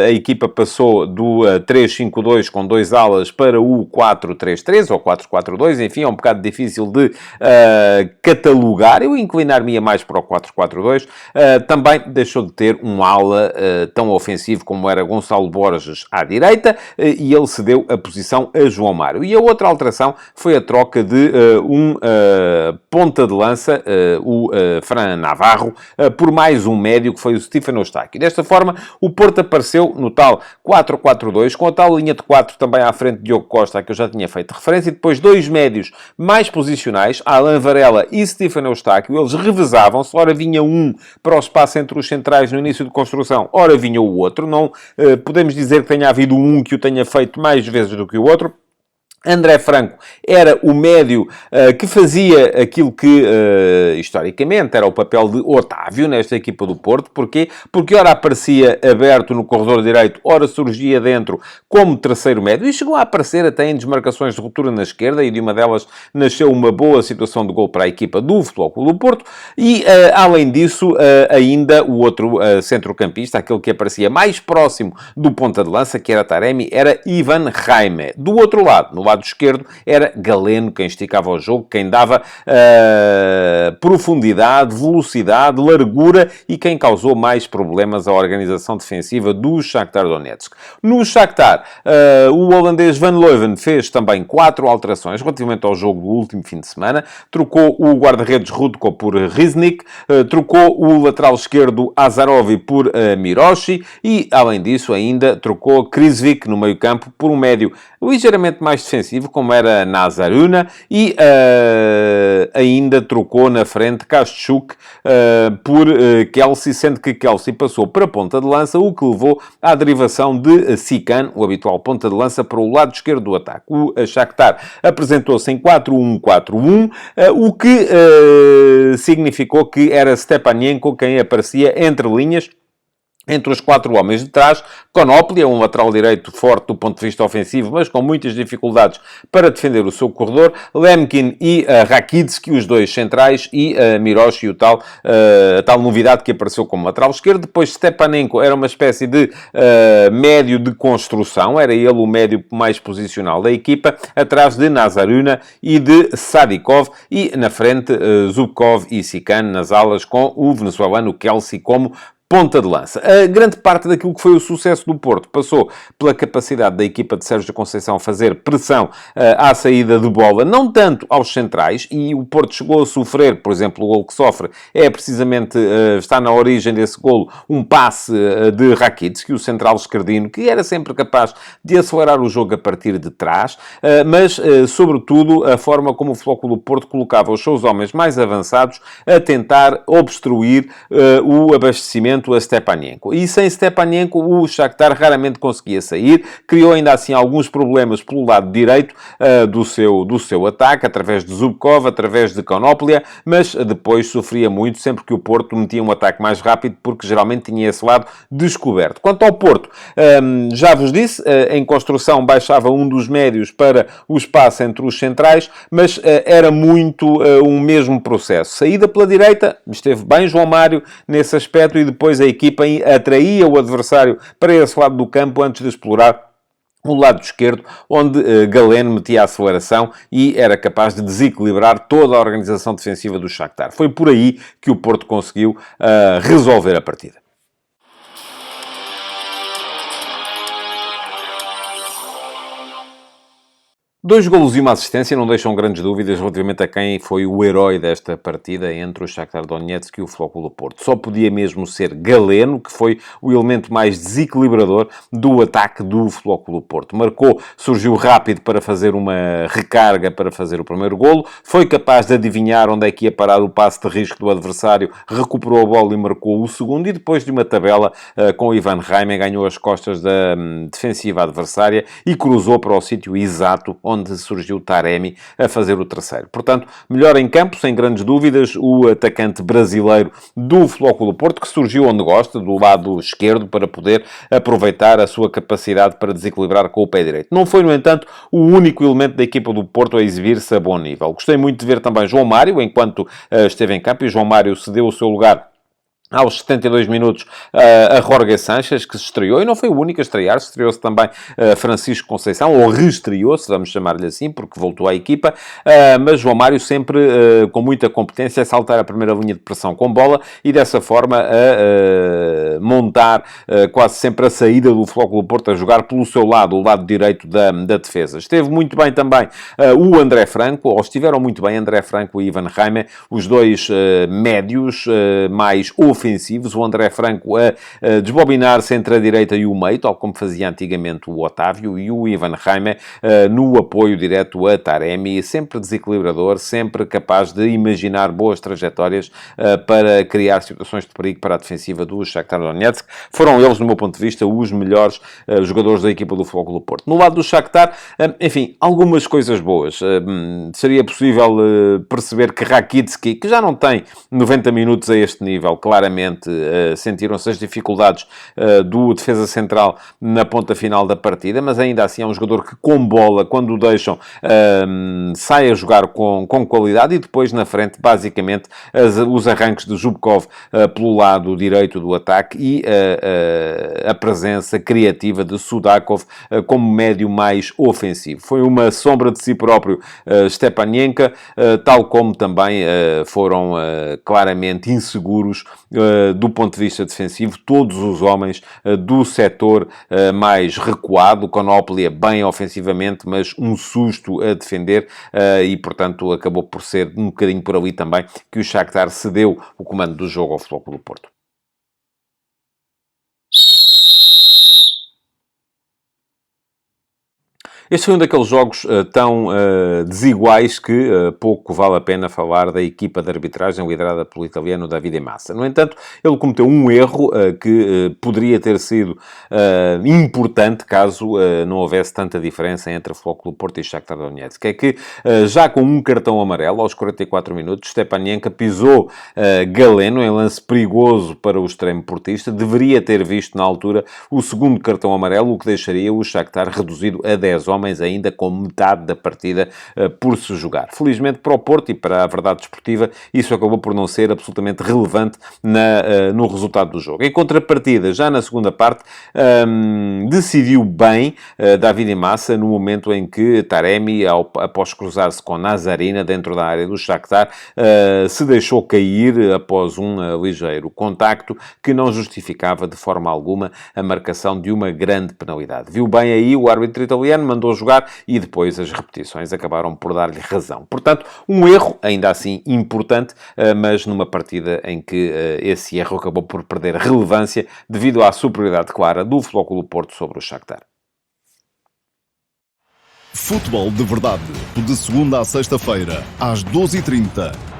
a equipa passou do 3-5-2 com 2 alas para o 4-3-3 ou 4-4-2, enfim, é um bocado difícil de catalogar. Eu inclinar-me mais para o 4-4-2. Também deixou de ter um ala tão ofensivo como era Gonçalo Borges à direita, e ele cedeu a posição a João Mário. E a outra alteração foi a troca de um ponta de lança, o Fran Navarro, por mais um médio que foi o Stefano Eustáquio. Desta forma, o Porto apareceu no tal 4-4-2, com a tal linha de 4 também à frente de Diogo Costa, a que eu já tinha feito referência, e depois 2 médios mais posicionais, Alan Varela e Stefano Eustáquio. Eles revezavam-se, ora vinha um para o espaço entre os centrais no início de construção, ora vinha o outro. Não podemos dizer que tenha havido um que o tenha feito mais vezes do que o outro. André Franco era o médio que fazia aquilo que, historicamente, era o papel de Otávio nesta equipa do Porto. Porquê? Porque ora aparecia aberto no corredor direito, ora surgia dentro como terceiro médio e chegou a aparecer até em desmarcações de ruptura na esquerda, e de uma delas nasceu uma boa situação de gol para a equipa do Futebol Clube do Porto. E, além disso, ainda o outro centrocampista, aquele que aparecia mais próximo do ponta de lança, que era Taremi, era Ivan Jaime. Do outro lado, no lado esquerdo, era Galeno quem esticava o jogo, quem dava profundidade, velocidade, largura e quem causou mais problemas à organização defensiva do Shakhtar Donetsk. No Shakhtar, o holandês Van Leuven fez também 4 alterações relativamente ao jogo do último fim de semana. Trocou o guarda-redes Rudko por Riznik, trocou o lateral esquerdo Azarov por Miroshi e, além disso, ainda trocou Krizvik no meio-campo por um médio ligeiramente mais defensivo, como era Nazaruna, e ainda trocou na frente Kastchuk por Kelsey, sendo que Kelsey passou para ponta de lança, o que levou à derivação de Sikan, o habitual ponta de lança, para o lado esquerdo do ataque. O Shakhtar apresentou-se em 4-1-4-1, o que significou que era Stepanenko quem aparecia entre linhas, entre os 4 homens de trás. Konoplia, um lateral direito forte do ponto de vista ofensivo, mas com muitas dificuldades para defender o seu corredor. Lemkin e Rakitski, os dois centrais, e Miroshi, a tal novidade que apareceu como lateral esquerdo. Depois Stepanenko era uma espécie de médio de construção, era ele o médio mais posicional da equipa, atrás de Nazaruna e de Sadikov, e na frente Zubkov e Sikan nas alas, com o venezuelano Kelsey como ponta de lança. A grande parte daquilo que foi o sucesso do Porto passou pela capacidade da equipa de Sérgio Conceição fazer pressão à saída de bola, não tanto aos centrais, e o Porto chegou a sofrer, por exemplo, o golo que sofre é precisamente, está na origem desse golo, um passe de Rakitski, o central esquerdino, que era sempre capaz de acelerar o jogo a partir de trás, mas, sobretudo, a forma como o Futebol Clube do Porto colocava os seus homens mais avançados a tentar obstruir o abastecimento a Stepanenko. E sem Stepanenko, o Shakhtar raramente conseguia sair. Criou ainda assim alguns problemas pelo lado direito do seu ataque, através de Zubkov, através de Konoplia, mas depois sofria muito sempre que o Porto metia um ataque mais rápido, porque geralmente tinha esse lado descoberto. Quanto ao Porto, já vos disse, em construção baixava um dos médios para o espaço entre os centrais, mas era muito um mesmo processo. Saída pela direita, esteve bem João Mário nesse aspecto, e depois a equipa atraía o adversário para esse lado do campo antes de explorar o lado esquerdo, onde Galeno metia a aceleração e era capaz de desequilibrar toda a organização defensiva do Shakhtar. Foi por aí que o Porto conseguiu resolver a partida. Dois golos e uma assistência não deixam grandes dúvidas relativamente a quem foi o herói desta partida entre o Shakhtar Donetsk e o Flóculo Porto. Só podia mesmo ser Galeno, que foi o elemento mais desequilibrador do ataque do Flóculo Porto. Marcou, surgiu rápido para fazer uma recarga para fazer o primeiro golo, foi capaz de adivinhar onde é que ia parar o passe de risco do adversário, recuperou a bola e marcou o segundo, e depois de uma tabela com o Ivan Reimer, ganhou as costas da defensiva adversária e cruzou para o sítio exato onde surgiu Taremi a fazer o terceiro. Portanto, melhor em campo, sem grandes dúvidas, o atacante brasileiro do Flóculo Porto, que surgiu onde gosta, do lado esquerdo, para poder aproveitar a sua capacidade para desequilibrar com o pé direito. Não foi, no entanto, o único elemento da equipa do Porto a exibir-se a bom nível. Gostei muito de ver também João Mário, enquanto esteve em campo, e João Mário cedeu o seu lugar aos 72 minutos a Jorge Sanchez, que se estreou, e não foi o único a estrear-se, estreou-se também Francisco Conceição, ou reestreou-se, vamos chamar-lhe assim, porque voltou à equipa, mas João Mário sempre com muita competência a saltar a primeira linha de pressão com bola, e dessa forma a montar quase sempre a saída do Flóculo Porto, a jogar pelo seu lado, o lado direito da defesa. Esteve muito bem também o André Franco, ou estiveram muito bem André Franco e Ivan Reimer, os dois médios mais ofensivos, o André Franco a desbobinar-se entre a direita e o meio, tal como fazia antigamente o Otávio, e o Ivan Reimer no apoio direto a Taremi, sempre desequilibrador, sempre capaz de imaginar boas trajetórias para criar situações de perigo para a defensiva do Shakhtar Donetsk. Foram eles, no meu ponto de vista, os melhores jogadores da equipa do Flóculo Porto. No lado do Shakhtar, enfim, algumas coisas boas. Seria possível perceber que Rakitski, que já não tem 90 minutos a este nível, claramente sentiram-se as dificuldades do defesa central na ponta final da partida, mas ainda assim é um jogador que, com bola, quando o deixam, sai a jogar com qualidade, e depois na frente, basicamente, os arranques de Zubkov pelo lado direito do ataque e a presença criativa de Sudakov como médio mais ofensivo. Foi uma sombra de si próprio Stepanenka, tal como também foram claramente inseguros do ponto de vista defensivo todos os homens do setor mais recuado. Konoplia bem ofensivamente, mas um susto a defender, e portanto acabou por ser um bocadinho por ali também que o Shakhtar cedeu o comando do jogo ao Flóculo Porto. Este foi um daqueles jogos tão desiguais que pouco vale a pena falar da equipa de arbitragem liderada pelo italiano Davide Massa. No entanto, ele cometeu um erro que poderia ter sido importante caso não houvesse tanta diferença entre Flóculo Porto e Shakhtar Donetsk. É que já com um cartão amarelo, aos 44 minutos, Stepanenka pisou Galeno em lance perigoso para o extremo portista. Deveria ter visto na altura o segundo cartão amarelo, o que deixaria o Shakhtar reduzido a 10 homens, ainda com metade da partida por se jogar. Felizmente para o Porto e para a verdade desportiva, isso acabou por não ser absolutamente relevante no resultado do jogo. Em contrapartida, já na segunda parte, decidiu bem Davide Massa no momento em que Taremi, após cruzar-se com Nazarina dentro da área do Shakhtar, se deixou cair após um ligeiro contacto que não justificava de forma alguma a marcação de uma grande penalidade. Viu bem aí o árbitro italiano, mandou jogar, e depois as repetições acabaram por dar-lhe razão. Portanto, um erro, ainda assim importante, mas numa partida em que esse erro acabou por perder relevância devido à superioridade clara do Flóculo Porto sobre o Shakhtar. Futebol de verdade, de segunda a sexta-feira, às 12h30.